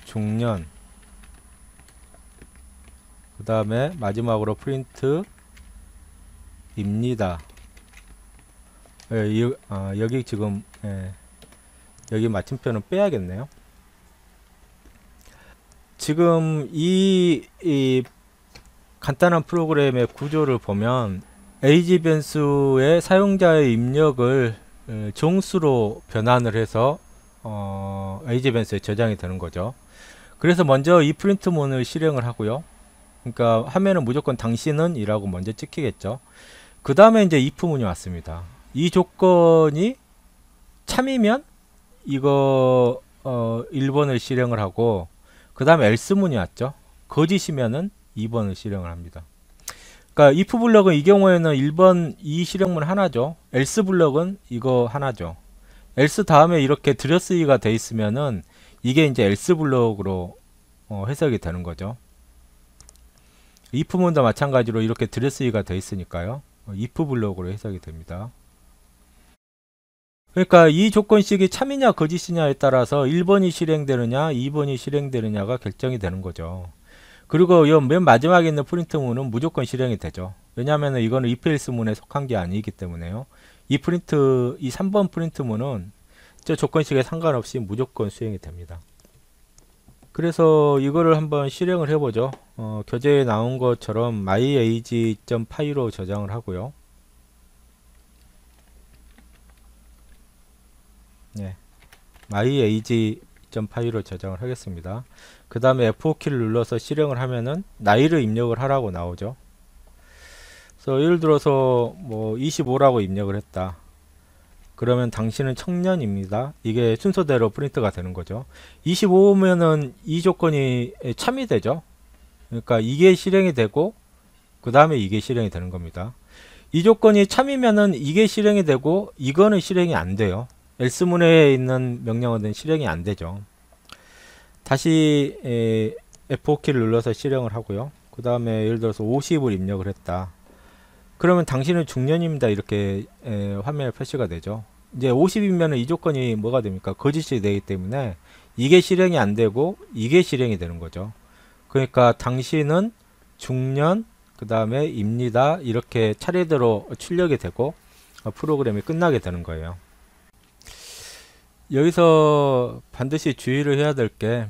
중년, 그 다음에 마지막으로 프린트 입니다. 여기 지금 여기 마침표는 빼야겠네요. 지금 이 간단한 프로그램의 구조를 보면 에이지 변수의 사용자의 입력을 정수로 변환을 해서 에이지 변수에 저장이 되는 거죠. 그래서 먼저 이 프린트문을 실행을 하고요. 그러니까 화면은 무조건 당신은 이라고 먼저 찍히겠죠. 그 다음에 이제 if문이 왔습니다. 이 조건이 참이면 이거 1번을 실행을 하고, 그 다음에 else문이 왔죠. 거짓이면은 2번을 실행을 합니다. 그러니까 if 블럭은 이 경우에는 1번 이 실행문 하나죠. else 블럭은 이거 하나죠. else 다음에 이렇게 들여쓰기가 돼 있으면은 이게 이제 else 블럭으로 해석이 되는 거죠. if문도 마찬가지로 이렇게 들여쓰기가 돼 있으니까요. if 블럭으로 해석이 됩니다. 그러니까 이 조건식이 참이냐 거짓이냐에 따라서 1번이 실행되느냐 2번이 실행되느냐가 결정이 되는 거죠. 그리고 이 맨 마지막에 있는 프린트문은 무조건 실행이 되죠. 왜냐하면 이거는 if else 문에 속한 게 아니기 때문에요. 이 3번 프린트문은 저 조건식에 상관없이 무조건 수행이 됩니다. 그래서 이거를 한번 실행을 해보죠. 교재에 나온 것처럼 myag.py로 저장을 하고요. 네, myag.py로 저장을 하겠습니다. 그 다음에 F5키를 눌러서 실행을 하면은 나이를 입력을 하라고 나오죠. 그래서 예를 들어서 뭐 25라고 입력을 했다. 그러면 당신은 청년입니다. 이게 순서대로 프린트가 되는 거죠. 25면은 이 조건이 참이 되죠. 그러니까 이게 실행이 되고 그 다음에 이게 실행이 되는 겁니다. 이 조건이 참이면은 이게 실행이 되고 이거는 실행이 안 돼요. else문에 있는 명령어는 실행이 안 되죠. 다시 F5키를 눌러서 실행을 하고요. 그 다음에 예를 들어서 50을 입력을 했다. 그러면 당신은 중년입니다. 이렇게 화면에 표시가 되죠. 이제 50이면 이 조건이 뭐가 됩니까? 거짓이 되기 때문에 이게 실행이 안 되고 이게 실행이 되는 거죠. 그러니까 당신은 중년 그 다음에 입니다. 이렇게 차례대로 출력이 되고 프로그램이 끝나게 되는 거예요. 여기서 반드시 주의를 해야 될 게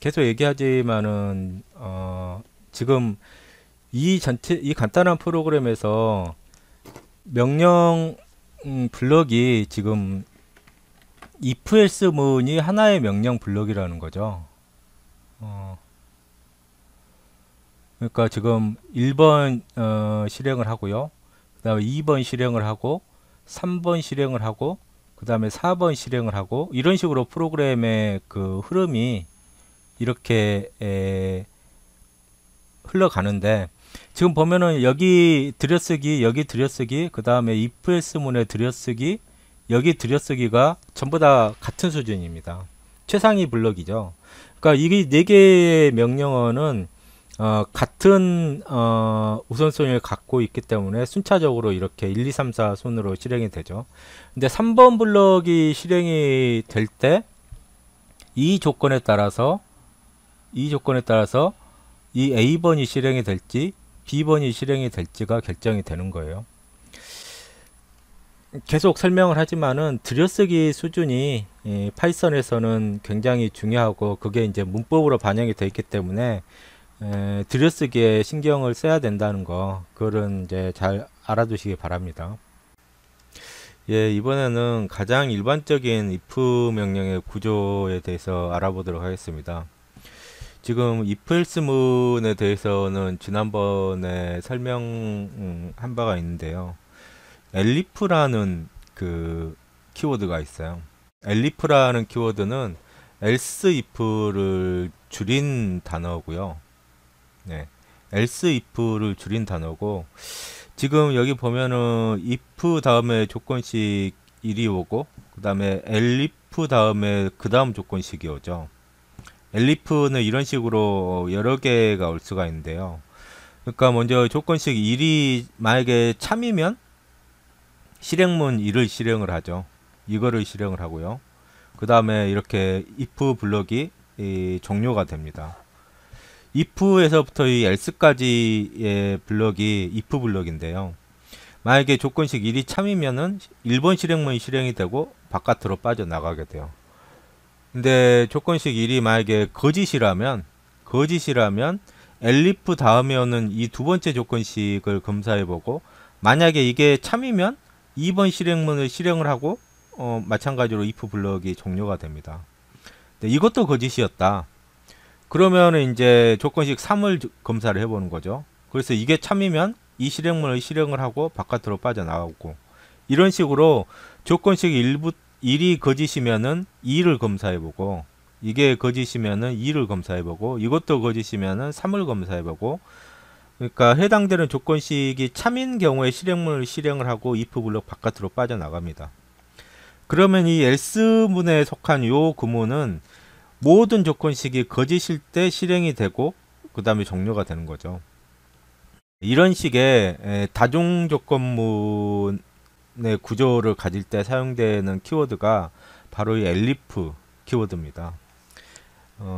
계속 얘기하지만은 지금 이 간단한 프로그램에서 명령 블럭이 지금 if else 문이 하나의 명령 블럭이라는 거죠. 그러니까 지금 1번 실행을 하고요. 그 다음에 2번 실행을 하고 3번 실행을 하고 그 다음에 4번 실행을 하고 이런 식으로 프로그램의 그 흐름이 이렇게 흘러가는데, 지금 보면은 여기 들여쓰기 여기 들여쓰기 그 다음에 if else 문의 들여쓰기 여기 들여쓰기가 전부 다 같은 수준입니다. 최상위 블럭이죠. 그러니까 이게 4개의 명령어는 같은 우선순위를 갖고 있기 때문에 순차적으로 이렇게 1, 2, 3, 4 순으로 실행이 되죠. 근데 3번 블럭이 실행이 될 때 이 조건에 따라서 이 A번이 실행이 될지 B번이 실행이 될지가 결정이 되는 거예요. 계속 설명을 하지만은 들여쓰기 수준이 파이썬에서는 굉장히 중요하고 그게 이제 문법으로 반영이 되어 있기 때문에 들여쓰기에 신경을 써야 된다는 거, 그거는 이제 잘 알아두시기 바랍니다. 예, 이번에는 가장 일반적인 if 명령의 구조에 대해서 알아보도록 하겠습니다. 지금 if else 문에 대해서는 지난번에 설명한 바가 있는데요. elif라는 그 키워드가 있어요. elif라는 키워드는 else if를 줄인 단어고요. 네, else if를 줄인 단어고, 지금 여기 보면은 if 다음에 조건식 1이 오고 그 다음에 elif 다음에 그 다음 조건식이 오죠. elif는 이런 식으로 여러 개가 올 수가 있는데요. 그러니까 먼저 조건식 1이 만약에 참이면 실행문 1을 실행을 하죠. 이거를 실행을 하고요. 그 다음에 이렇게 if 블럭이 종료가 됩니다. if에서부터 이 else까지의 블럭이 if 블럭인데요. 만약에 조건식 1이 참이면은 1번 실행문이 실행이 되고 바깥으로 빠져나가게 돼요. 근데 조건식 1이 만약에 거짓이라면 elif 다음에 오는 이 두 번째 조건식을 검사해보고 만약에 이게 참이면 2번 실행문을 실행을 하고 마찬가지로 if 블럭이 종료가 됩니다. 근데 이것도 거짓이었다. 그러면 이제 조건식 3을 검사를 해보는 거죠. 그래서 이게 참이면 이 실행문을 실행을 하고 바깥으로 빠져나가고 이런 식으로 조건식 1이 거짓이면은 2를 검사해보고 이게 거짓이면은 2를 검사해보고 이것도 거짓이면은 3을 검사해보고 그러니까 해당되는 조건식이 참인 경우에 실행문을 실행을 하고 if 블록 바깥으로 빠져나갑니다. 그러면 이 else문에 속한 요 구문은 모든 조건식이 거짓일 때 실행이 되고 그 다음에 종료가 되는 거죠. 이런 식의 다중 조건문의 구조를 가질 때 사용되는 키워드가 바로 이 elif 키워드입니다.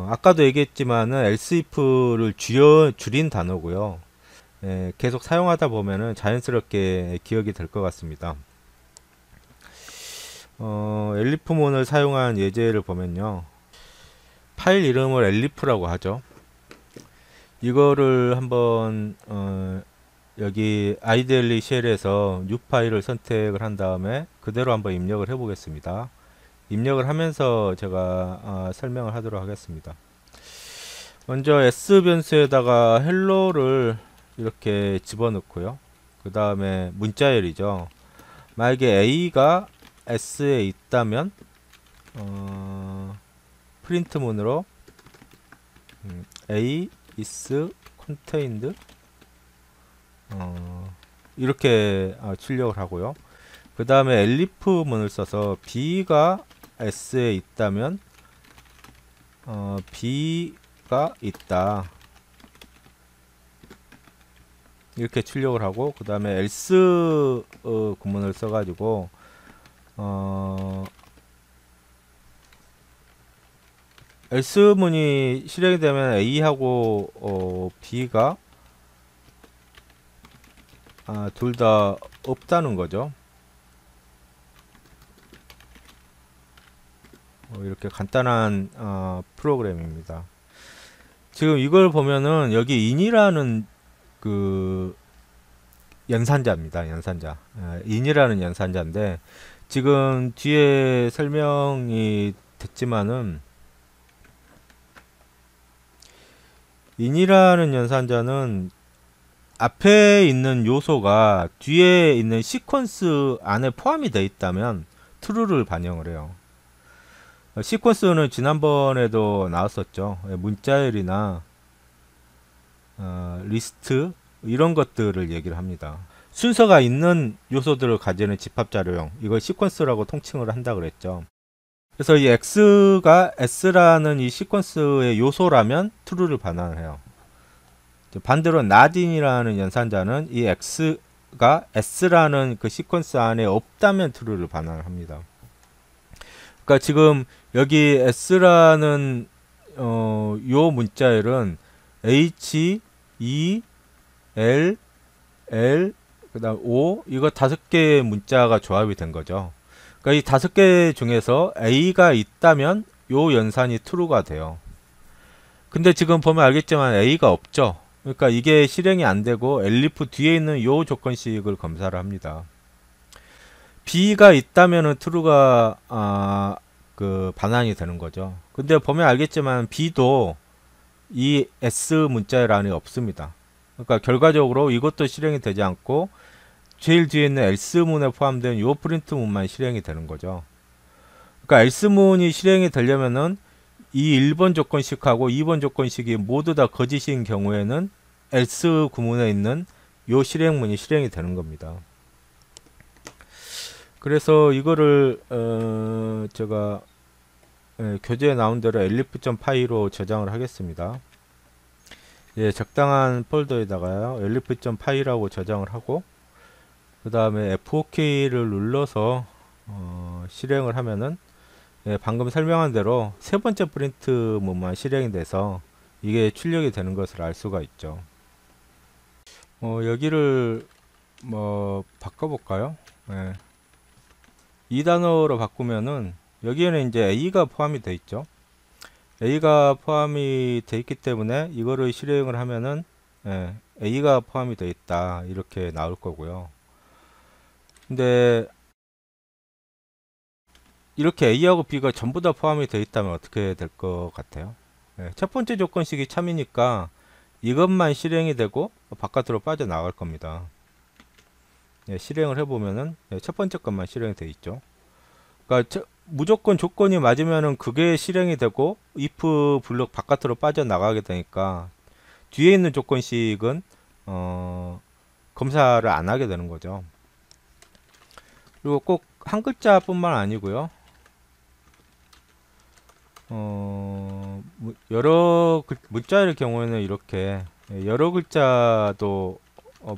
아까도 얘기했지만은 elseif를 줄인 단어고요. 계속 사용하다 보면은 자연스럽게 기억이 될 것 같습니다. elif문을 사용한 예제를 보면요. 파일 이름을 elif라고 하죠. 이거를 한번 여기 ideally 쉘에서 new 파일을 선택을 한 다음에 그대로 한번 입력을 해 보겠습니다. 입력을 하면서 제가 설명을 하도록 하겠습니다. 먼저 s 변수에다가 hello를 이렇게 집어넣고요. 그 다음에 문자열이죠. 만약에 a가 s에 있다면 프린트문으로 a is contained 이렇게 출력을 하고요. 그 다음에 elif 문을 써서 b가 s에 있다면 b가 있다 이렇게 출력을 하고 그 다음에 else 구문을 써가지고 else 문이 실행이 되면 a하고 b가 둘 다 없다는 거죠. 이렇게 간단한 프로그램입니다. 지금 이걸 보면은 여기 in이라는 그 연산자입니다. 연산자. in이라는 연산자인데 지금 뒤에 설명이 됐지만은 in이라는 연산자는 앞에 있는 요소가 뒤에 있는 시퀀스 안에 포함이 되어 있다면 true를 반영을 해요. 시퀀스는 지난번에도 나왔었죠. 문자열이나 리스트 이런 것들을 얘기를 합니다. 순서가 있는 요소들을 가지는 집합자료형, 이걸 시퀀스라고 통칭을 한다 그랬죠. 그래서 이 x가 s라는 이 시퀀스의 요소라면 true를 반환을 해요. 반대로 not인이라는 연산자는 이 x가 s라는 그 시퀀스 안에 없다면 true를 반환을 합니다. 그러니까 지금 여기 s라는 요 문자열은 h, e, l, l 그 다음 o 이거 5개의 문자가 조합이 된 거죠. 그러니까 이 5개 중에서 a가 있다면 요 연산이 true가 돼요. 근데 지금 보면 알겠지만 a가 없죠. 그러니까 이게 실행이 안 되고 elif 뒤에 있는 요 조건식을 검사를 합니다. b가 있다면은 true가 그 반환이 되는 거죠. 근데 보면 알겠지만 b도 이 s 문자열 안에 없습니다. 그러니까 결과적으로 이것도 실행이 되지 않고 제일 뒤에 있는 else문에 포함된 요 프린트문만 실행이 되는 거죠. 그러니까 else문이 실행이 되려면은 이 1번 조건식하고 2번 조건식이 모두 다 거짓인 경우에는 else 구문에 있는 요 실행문이 실행이 되는 겁니다. 그래서 이거를 제가 교재에 나온 대로 elif.py로 저장을 하겠습니다. 예, 적당한 폴더에다가요 elif.py라고 저장을 하고 그 다음에 F4K를 눌러서 실행을 하면은 예, 방금 설명한 대로 세 번째 프린트문만 실행이 돼서 이게 출력이 되는 것을 알 수가 있죠. 여기를 뭐 바꿔볼까요? 예. 2단어로 바꾸면은 여기에는 이제 A가 포함이 되어 있죠. A가 포함이 되어 있기 때문에 이거를 실행을 하면은 예, A가 포함이 되어 있다 이렇게 나올 거고요. 근데 이렇게 A하고 B가 전부 다 포함이 되어 있다면 어떻게 될 것 같아요? 예, 첫 번째 조건식이 참이니까 이것만 실행이 되고 바깥으로 빠져나갈 겁니다. 예, 실행을 해보면은 예, 첫 번째 것만 실행이 되어 있죠. 그러니까 무조건 조건이 맞으면은 그게 실행이 되고 if 블록 바깥으로 빠져나가게 되니까 뒤에 있는 조건식은 검사를 안 하게 되는 거죠. 그리고 꼭 한 글자뿐만 아니고요. 여러 문자일 경우에는 이렇게 여러 글자도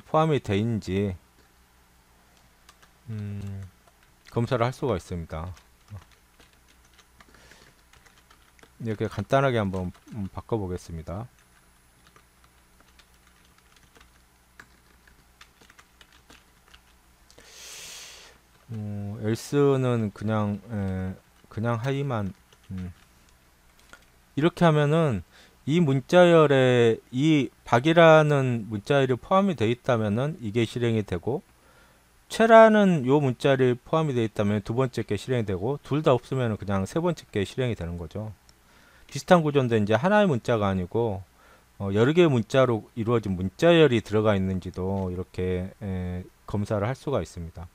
포함이 돼 있는지 검사를 할 수가 있습니다. 이렇게 간단하게 한번 바꿔 보겠습니다. else는 그냥 하이만 이렇게 하면은 이 문자열에 이 박이라는 문자열이 포함이 되어 있다면은 이게 실행이 되고 최라는 요 문자열이 포함이 되어 있다면 두 번째 게 실행이 되고 둘 다 없으면 그냥 세 번째 게 실행이 되는 거죠. 비슷한 구조인데 이제 하나의 문자가 아니고 여러 개의 문자로 이루어진 문자열이 들어가 있는지도 이렇게 검사를 할 수가 있습니다.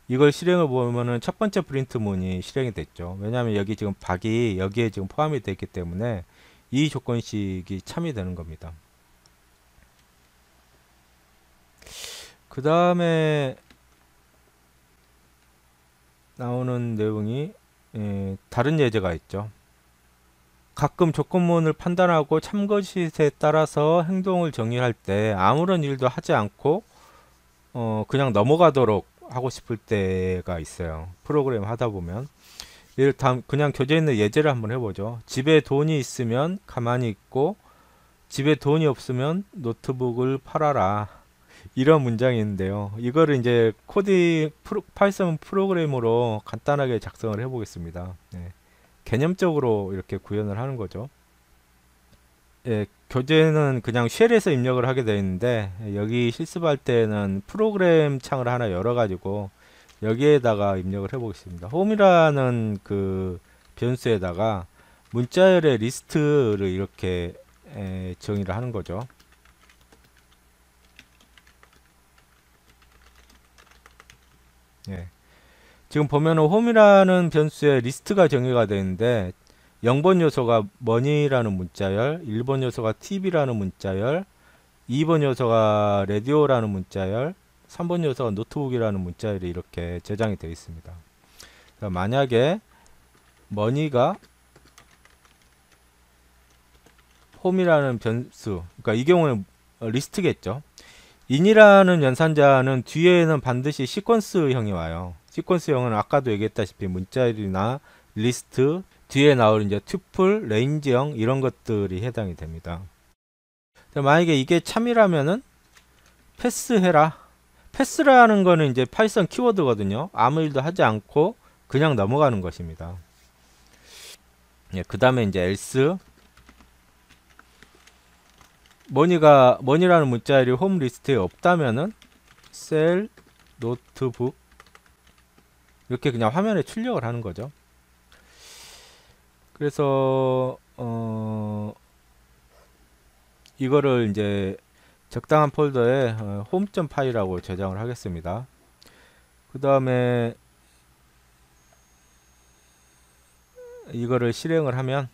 이걸 실행을 보면은 첫 번째 프린트문이 실행이 됐죠. 왜냐하면 여기 지금 박이 여기에 지금 포함이 되어 있기 때문에 이 조건식이 참이 되는 겁니다. 그 다음에 나오는 내용이 다른 예제가 있죠. 가끔 조건문을 판단하고 참거짓에 따라서 행동을 정의할 때 아무런 일도 하지 않고 그냥 넘어가도록 하고 싶을 때가 있어요. 프로그램 하다 보면 그냥 교재에 있는 예제를 한번 해보죠. 집에 돈이 있으면 가만히 있고 집에 돈이 없으면 노트북을 팔아라. 이런 문장이 있는데요. 이거를 이제 파이썬 프로그램으로 간단하게 작성을 해보겠습니다. 네. 개념적으로 이렇게 구현을 하는 거죠. 예, 교재는 그냥 쉘에서 입력을 하게 되어 있는데 여기 실습할 때는 프로그램 창을 하나 열어가지고 여기에다가 입력을 해보겠습니다. 홈이라는 그 변수에다가 문자열의 리스트를 이렇게 정의를 하는 거죠. 예. 지금 보면은 홈이라는 변수에 리스트가 정의가 되는데 0번 요소가 money라는 문자열, 1번 요소가 tv라는 문자열, 2번 요소가 radio라는 문자열, 3번 요소가 노트북이라는 문자열이 이렇게 저장이 되어 있습니다. 만약에 money가 홈이라는 변수, 그러니까 이 경우는 리스트겠죠. in이라는 연산자는 뒤에는 반드시 시퀀스형이 와요. 시퀀스형은 아까도 얘기했다시피 문자열이나 리스트, 뒤에 나올 이제 튜플, 레인지형 이런 것들이 해당이 됩니다. 만약에 이게 참이라면은 패스해라. 패스라는 거는 이제 파이썬 키워드거든요. 아무 일도 하지 않고 그냥 넘어가는 것입니다. 예, 그 다음에 이제 else money라는 문자열이 홈 리스트에 없다면은 셀 노트북 이렇게 그냥 화면에 출력을 하는 거죠. 그래서 이거를 이제 적당한 폴더에 home.py라고 저장을 하겠습니다. 그 다음에 이거를 실행을 하면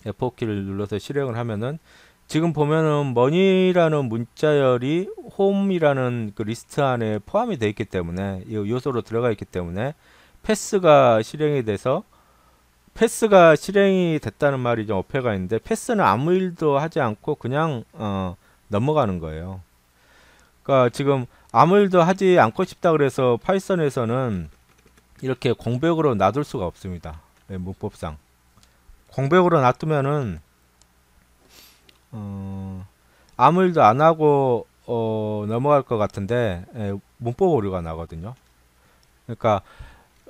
F4키를 눌러서 실행을 하면은 지금 보면은 money라는 문자열이 home이라는 그 리스트 안에 포함이 되어 있기 때문에 이 요소로 들어가 있기 때문에 패스가 실행이 돼서 패스가 실행이 됐다는 말이 좀 어폐가 있는데 패스는 아무 일도 하지 않고 그냥 넘어가는 거예요. 그러니까 지금 아무 일도 하지 않고 싶다 그래서 파이썬에서는 이렇게 공백으로 놔둘 수가 없습니다. 네, 문법상 공백으로 놔두면은 아무 일도 안 하고 넘어갈 것 같은데 문법 오류가 나거든요. 그러니까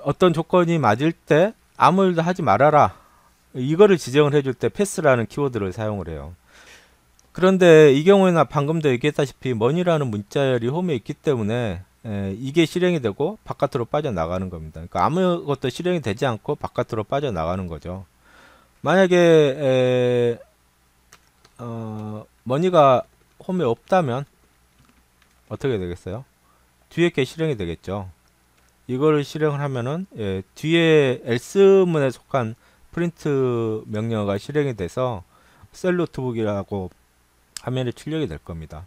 어떤 조건이 맞을 때 아무 일도 하지 말아라 이거를 지정을 해줄 때 패스라는 키워드를 사용을 해요. 그런데 이 경우에는 방금도 얘기했다시피 money라는 문자열이 홈에 있기 때문에 이게 실행이 되고 바깥으로 빠져나가는 겁니다. 그러니까 아무것도 실행이 되지 않고 바깥으로 빠져나가는 거죠. 만약에 money가 홈에 없다면 어떻게 되겠어요? 뒤에 게 실행이 되겠죠. 이거를 실행을 하면은 뒤에 else문에 속한 프린트 명령어가 실행이 돼서 셀 노트북이라고 화면에 출력이 될 겁니다.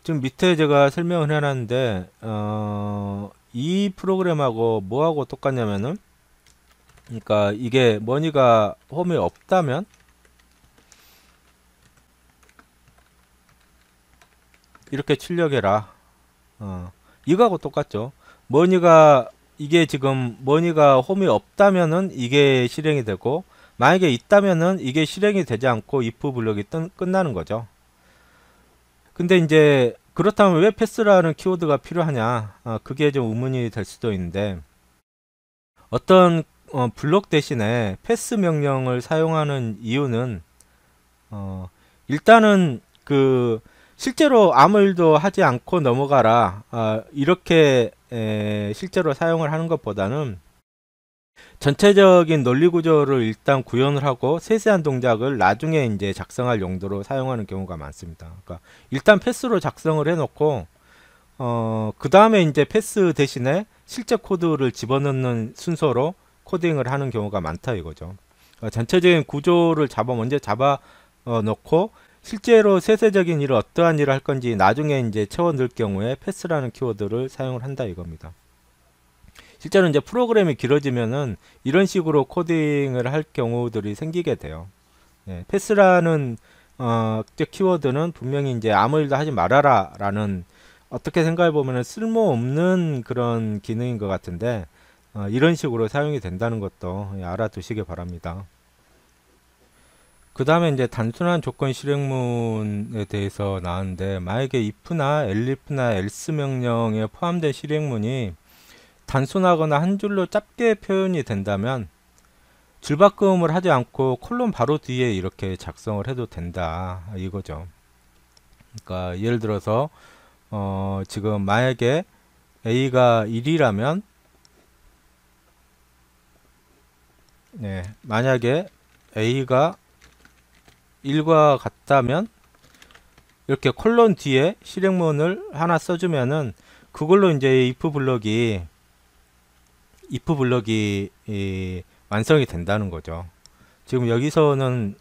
지금 밑에 제가 설명을 해놨는데 이 프로그램하고 뭐하고 똑같냐면은 그러니까 이게 money가 홈에 없다면 이렇게 출력해라 이거하고 똑같죠. money가 이게 지금 money가 홈이 없다면은 이게 실행이 되고 만약에 있다면은 이게 실행이 되지 않고 if 블럭이 끝나는 거죠. 근데 이제 그렇다면 왜 패스라는 키워드가 필요하냐 그게 좀 의문이 될 수도 있는데 어떤 블록 대신에 패스 명령을 사용하는 이유는 일단은 그 실제로 아무 일도 하지 않고 넘어가라 이렇게 실제로 사용을 하는 것보다는 전체적인 논리 구조를 일단 구현을 하고 세세한 동작을 나중에 이제 작성할 용도로 사용하는 경우가 많습니다. 그러니까 일단 패스로 작성을 해놓고 그 다음에 이제 패스 대신에 실제 코드를 집어넣는 순서로 코딩을 하는 경우가 많다 이거죠. 전체적인 구조를 먼저 잡아 놓고 실제로 세세적인 일을 어떠한 일을 할 건지 나중에 이제 채워 넣을 경우에 패스라는 키워드를 사용을 한다 이겁니다. 실제로 이제 프로그램이 길어지면은 이런 식으로 코딩을 할 경우들이 생기게 돼요. 패스라는 키워드는 분명히 이제 아무 일도 하지 말아라 라는 어떻게 생각해 보면 쓸모없는 그런 기능인 것 같은데 이런 식으로 사용이 된다는 것도 알아두시기 바랍니다. 그 다음에 이제 단순한 조건 실행문에 대해서 나왔는데 만약에 if나 elif나 else 명령에 포함된 실행문이 단순하거나 한 줄로 짧게 표현이 된다면 줄바꿈을 하지 않고 콜론 바로 뒤에 이렇게 작성을 해도 된다 이거죠. 그러니까 예를 들어서 지금 만약에 a가 1이라면 만약에 a가 1과 같다면 이렇게 콜론 뒤에 실행문을 하나 써주면은 그걸로 이제 if 블럭이 완성이 된다는 거죠. 지금 여기서는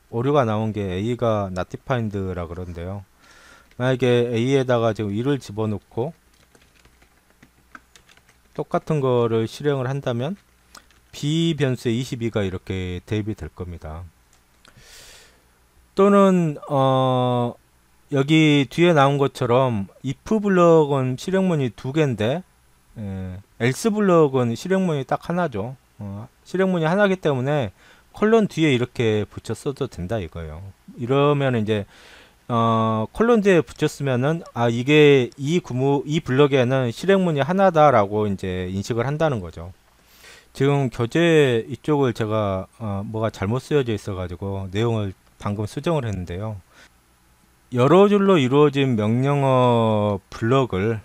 오류가 나온 게 a가 not defined라 그런데요. 만약에 a에다가 지금 1을 집어넣고 똑같은 거를 실행을 한다면 b 변수에 22가 이렇게 대입이 될 겁니다. 또는 여기 뒤에 나온 것처럼 if 블럭은 실행문이 두 개인데 else 블럭은 실행문이 딱 하나죠. 실행문이 하나이기 때문에 콜론 뒤에 이렇게 붙여 써도 된다 이거예요. 이러면 이제 콜론 뒤에 붙였으면은 이게 이 블럭에는 실행문이 하나다라고 이제 인식을 한다는 거죠. 지금 교재 이쪽을 제가 뭐가 잘못 쓰여져 있어 가지고 내용을 방금 수정을 했는데요. 여러 줄로 이루어진 명령어 블럭을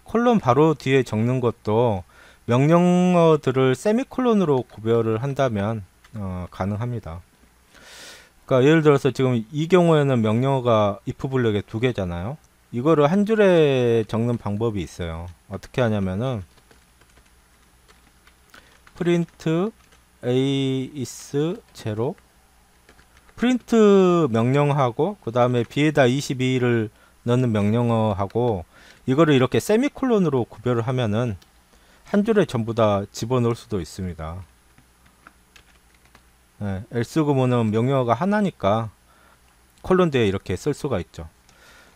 콜론 바로 뒤에 적는 것도 명령어들을 세미콜론으로 구별을 한다면 가능합니다. 그러니까 예를 들어서 지금 이 경우에는 명령어가 if 블럭에 두 개잖아요. 이거를 한 줄에 적는 방법이 있어요. 어떻게 하냐면은 프린트 a is 0 프린트 명령하고 그 다음에 b에다 22를 넣는 명령어하고 이거를 이렇게 세미콜론으로 구별을 하면은 한 줄에 전부 다 집어넣을 수도 있습니다. 네, else 구문은 명령어가 하나니까 콜론 뒤에 이렇게 쓸 수가 있죠.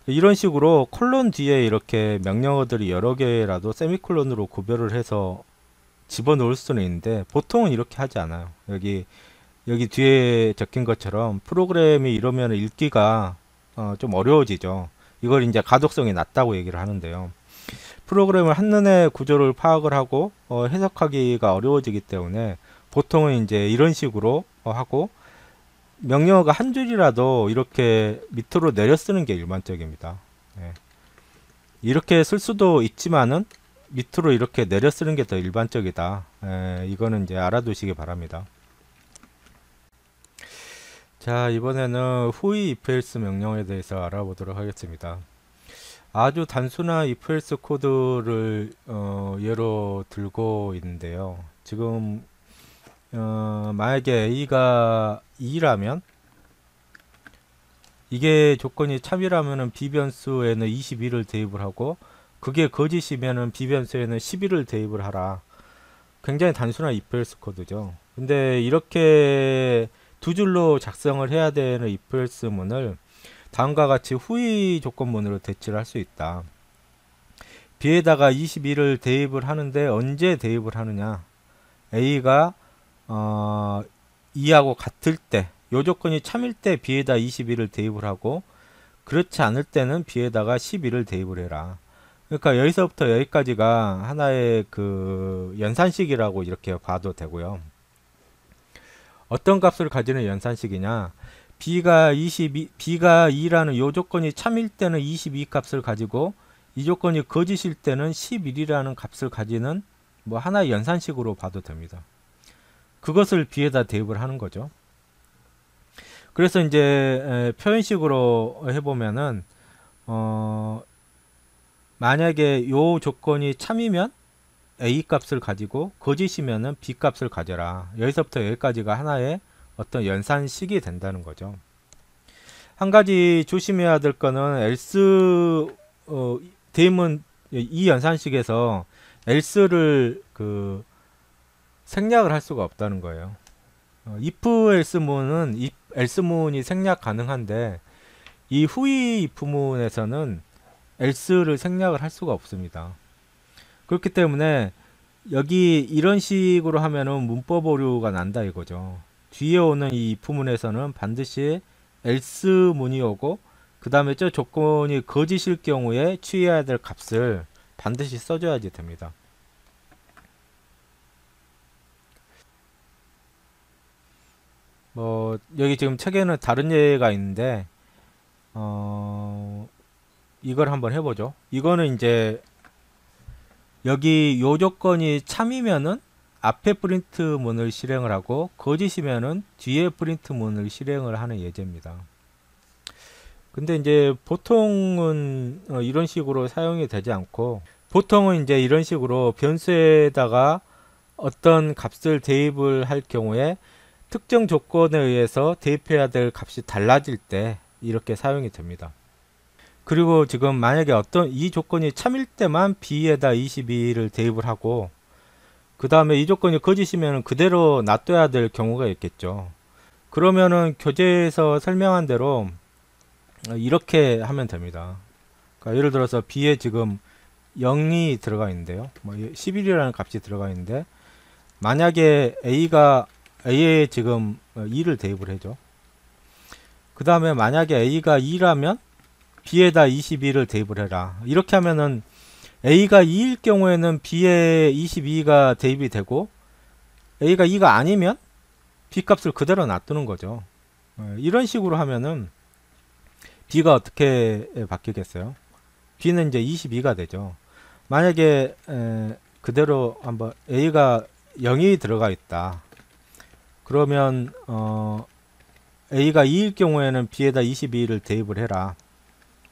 이런 식으로 콜론 뒤에 이렇게 명령어들이 여러 개라도 세미콜론으로 구별을 해서 집어넣을 수는 있는데 보통은 이렇게 하지 않아요. 여기 뒤에 적힌 것처럼 프로그램이 이러면 읽기가 좀 어려워지죠. 이걸 이제 가독성이 낮다고 얘기를 하는데요. 프로그램을 한눈에 구조를 파악을 하고 해석하기가 어려워지기 때문에 보통은 이제 이런 식으로 하고 명령어가 한 줄이라도 이렇게 밑으로 내려 쓰는 게 일반적입니다. 예. 이렇게 쓸 수도 있지만은 밑으로 이렇게 내려 쓰는 게 더 일반적이다. 이거는 이제 알아두시기 바랍니다. 자, 이번에는 who if else 명령에 대해서 알아보도록 하겠습니다. 아주 단순한 if else 코드를 예로 들고 있는데요. 지금 만약에 a가 2라면 이게 조건이 참이라면은 b 변수에는 22를 대입을 하고 그게 거짓이면은 b 변수에는 11을 대입을 하라. 굉장히 단순한 if else 코드죠. 근데 이렇게 두 줄로 작성을 해야 되는 if else 문을 다음과 같이 후위 조건문으로 대치를 할 수 있다. b에다가 22를 대입을 하는데 언제 대입을 하느냐? a가 2하고 같을 때, 요 조건이 참일 때 b에다 22를 대입을 하고 그렇지 않을 때는 b에다가 12를 대입을 해라. 그러니까 여기서부터 여기까지가 하나의 그 연산식이라고 이렇게 봐도 되고요. 어떤 값을 가지는 연산식이냐? b가 2라는 요 조건이 참일 때는 22 값을 가지고 이 조건이 거짓일 때는 11이라는 값을 가지는 뭐 하나의 연산식으로 봐도 됩니다. 그것을 b에다 대입을 하는 거죠. 그래서 이제 표현식으로 해보면은 만약에 요 조건이 참이면 a 값을 가지고 거짓이면은 b 값을 가져라. 여기서부터 여기까지가 하나의 어떤 연산식이 된다는 거죠. 한 가지 조심해야 될 거는 else 대입문 이 연산식에서 else를 그 생략을 할 수가 없다는 거예요. if else 문은 else 문이 생략 가능한데 이 후위 if 문에서는 else를 생략을 할 수가 없습니다. 그렇기 때문에 여기 이런 식으로 하면은 문법 오류가 난다 이거죠. 뒤에 오는 이 if 문에서는 반드시 else 문이 오고 그 다음에 저 조건이 거짓일 경우에 취해야 될 값을 반드시 써줘야지 됩니다. 뭐 여기 지금 책에는 다른 예가 있는데 이걸 한번 해보죠. 이거는 이제 여기 요 조건이 참이면은 앞에 프린트 문을 실행을 하고 거짓이면은 뒤에 프린트 문을 실행을 하는 예제입니다. 근데 이제 보통은 이런 식으로 사용이 되지 않고 보통은 이제 이런 식으로 변수에다가 어떤 값을 대입을 할 경우에 특정 조건에 의해서 대입해야 될 값이 달라질 때 이렇게 사용이 됩니다. 그리고 지금 만약에 어떤 이 조건이 참일 때만 b에다 22를 대입을 하고 그 다음에 이 조건이 거짓이면 그대로 놔둬야 될 경우가 있겠죠. 그러면은 교재에서 설명한 대로 이렇게 하면 됩니다. 그러니까 예를 들어서 b에 지금 0이 들어가 있는데요. 뭐 11이라는 값이 들어가 있는데 만약에 a에 지금 2를 대입을 해줘. 그 다음에 만약에 a가 2라면 b에다 22를 대입을 해라. 이렇게 하면은 a가 2일 경우에는 b에 22가 대입이 되고 a가 2가 아니면 b 값을 그대로 놔두는 거죠. 이런 식으로 하면은 b가 어떻게 바뀌겠어요? b는 이제 22가 되죠. 만약에 그대로 한번 a가 0이 들어가 있다. 그러면 a가 2일 경우에는 b에다 22를 대입을 해라.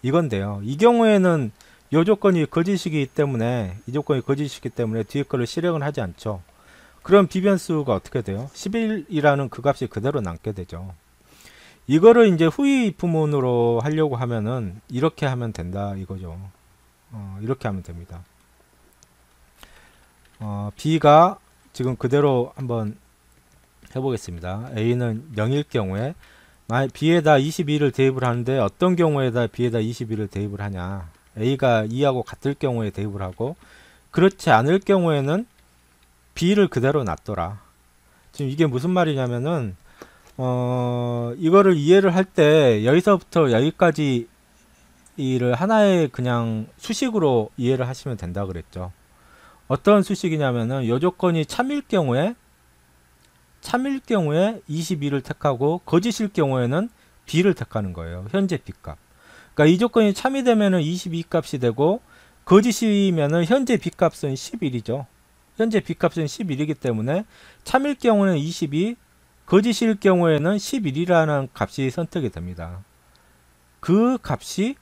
이건데요. 이 경우에는 이 조건이 거짓이기 때문에 뒤에 거를 실행을 하지 않죠. 그럼 비변수가 어떻게 돼요? 11이라는 그 값이 그대로 남게 되죠. 이거를 이제 후위 입부문으로 하려고 하면은 이렇게 하면 된다 이거죠. 이렇게 하면 됩니다. B가 지금 그대로 한번 해보겠습니다. A는 0일 경우에 B에다 22를 대입을 하는데 어떤 경우에다 B에다 22를 대입을 하냐. A가 2하고 같을 경우에 대입을 하고 그렇지 않을 경우에는 B를 그대로 놔둬라. 지금 이게 무슨 말이냐면은 이거를 이해를 할 때 여기서부터 여기까지 이를 하나의 그냥 수식으로 이해를 하시면 된다 그랬죠. 어떤 수식이냐면은 요 조건이 참일 경우에 22를 택하고 거짓일 경우에는 B를 택하는 거예요. 현재 B 값. 그러니까 이 조건이 참이 되면은 22 값이 되고 거짓이면은 현재 B 값은 11이죠. 현재 B 값은 11이기 때문에 참일 경우는 22, 거짓일 경우에는 11이라는 값이 선택이 됩니다. 그 값이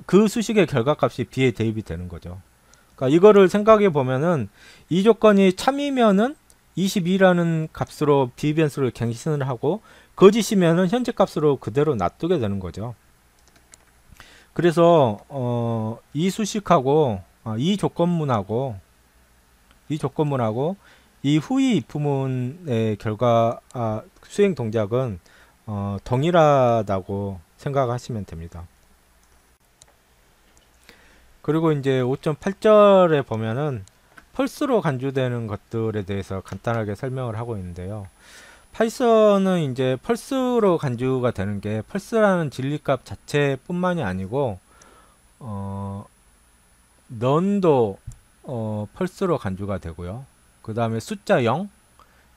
그 수식의 결과값이 B에 대입이 되는 거죠. 그러니까 이거를 생각해 보면은 이 조건이 참이면은 22라는 값으로 B 변수를 갱신을 하고 거짓이면은 현재 값으로 그대로 놔두게 되는 거죠. 그래서 이 수식하고 이 조건문하고 이 후위 입부문의 결과 수행 동작은 동일하다고 생각하시면 됩니다. 그리고 이제 5.8절에 보면은 펄스로 간주되는 것들에 대해서 간단하게 설명을 하고 있는데요. 파이썬은 이제 펄스로 간주가 되는 게 펄스라는 진리값 자체뿐만이 아니고 넌도 펄스로 간주가 되고요. 그 다음에 숫자 0,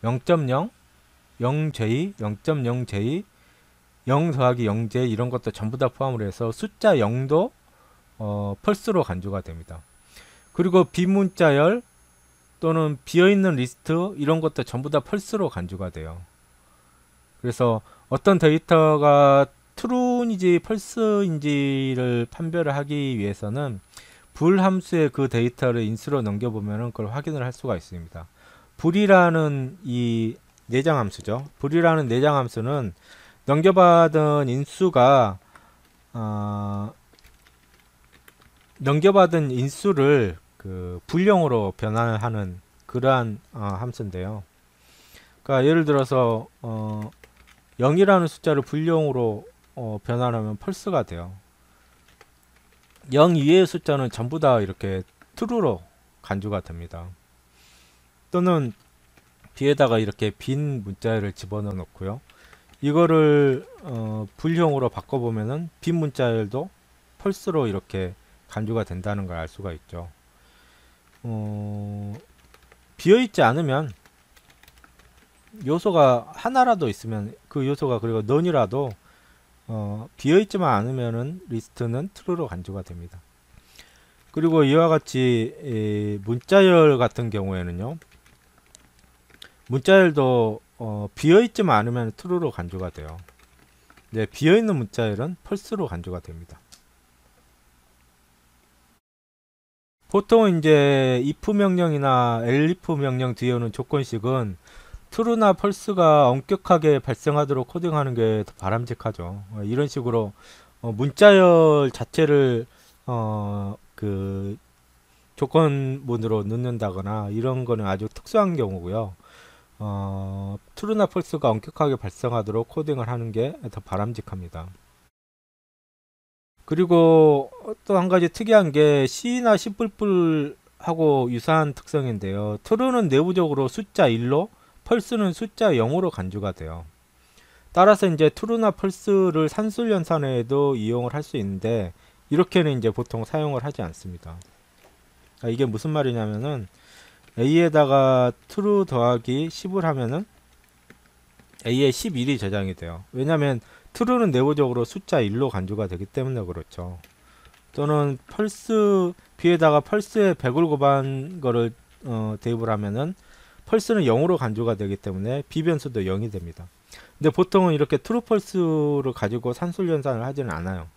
0.0, 0j, 0.0j, 0 더하기 0j 이런 것도 전부 다 포함을 해서 숫자 0도 펄스로 간주가 됩니다. 그리고 비문자열 또는 비어있는 리스트 이런 것도 전부 다 펄스로 간주가 돼요. 그래서 어떤 데이터가 true인지 false인지를 판별을 하기 위해서는 불 함수의 그 데이터를 인수로 넘겨보면 그걸 확인을 할 수가 있습니다. 불이라는 이 내장 함수죠. 불이라는 내장 함수는 넘겨받은 인수가 넘겨받은 인수를 그 불령으로 변환하는 그러한 함수인데요. 그러니까 예를 들어서 0이라는 숫자를 불령으로 변환하면 펄스가 돼요. 0 이외의 숫자는 전부 다 이렇게 true로 간주가 됩니다. 또는 B에다가 이렇게 빈 문자열을 집어넣어 놓고요. 이거를 불형으로 바꿔보면은 빈 문자열도 펄스로 이렇게 간주가 된다는 걸 알 수가 있죠. 비어있지 않으면 요소가 하나라도 있으면 그 요소가 그리고 none이라도 비어있지만 않으면은 리스트는 true로 간주가 됩니다. 그리고 이와 같이 문자열 같은 경우에는요. 문자열도 비어있지만 않으면 true로 간주가 돼요. 네, 비어있는 문자열은 false로 간주가 됩니다. 보통 이제 if 명령이나 elif 명령 뒤에 오는 조건식은 true나 false가 엄격하게 발생하도록 코딩하는 게 더 바람직하죠. 이런 식으로 문자열 자체를 그 조건문으로 넣는다거나 이런 거는 아주 특수한 경우고요. true나 false가 엄격하게 발생하도록 코딩을 하는 게 더 바람직합니다. 그리고 또 한 가지 특이한 게 C나 C++ 하고 유사한 특성인데요. true는 내부적으로 숫자 1로 false는 숫자 0으로 간주가 돼요. 따라서 이제 true나 false를 산술연산에도 이용을 할 수 있는데 이렇게는 이제 보통 사용을 하지 않습니다. 이게 무슨 말이냐면은 A에다가 true 더하기 10을 하면은 A에 11이 저장이 돼요. 왜냐면 true는 내부적으로 숫자 1로 간주가 되기 때문에 그렇죠. 또는 false B에다가 false에 100을 곱한 거를 대입을 하면은 false는 0으로 간주가 되기 때문에 B 변수도 0이 됩니다. 근데 보통은 이렇게 true false를 가지고 산술연산을 하지는 않아요.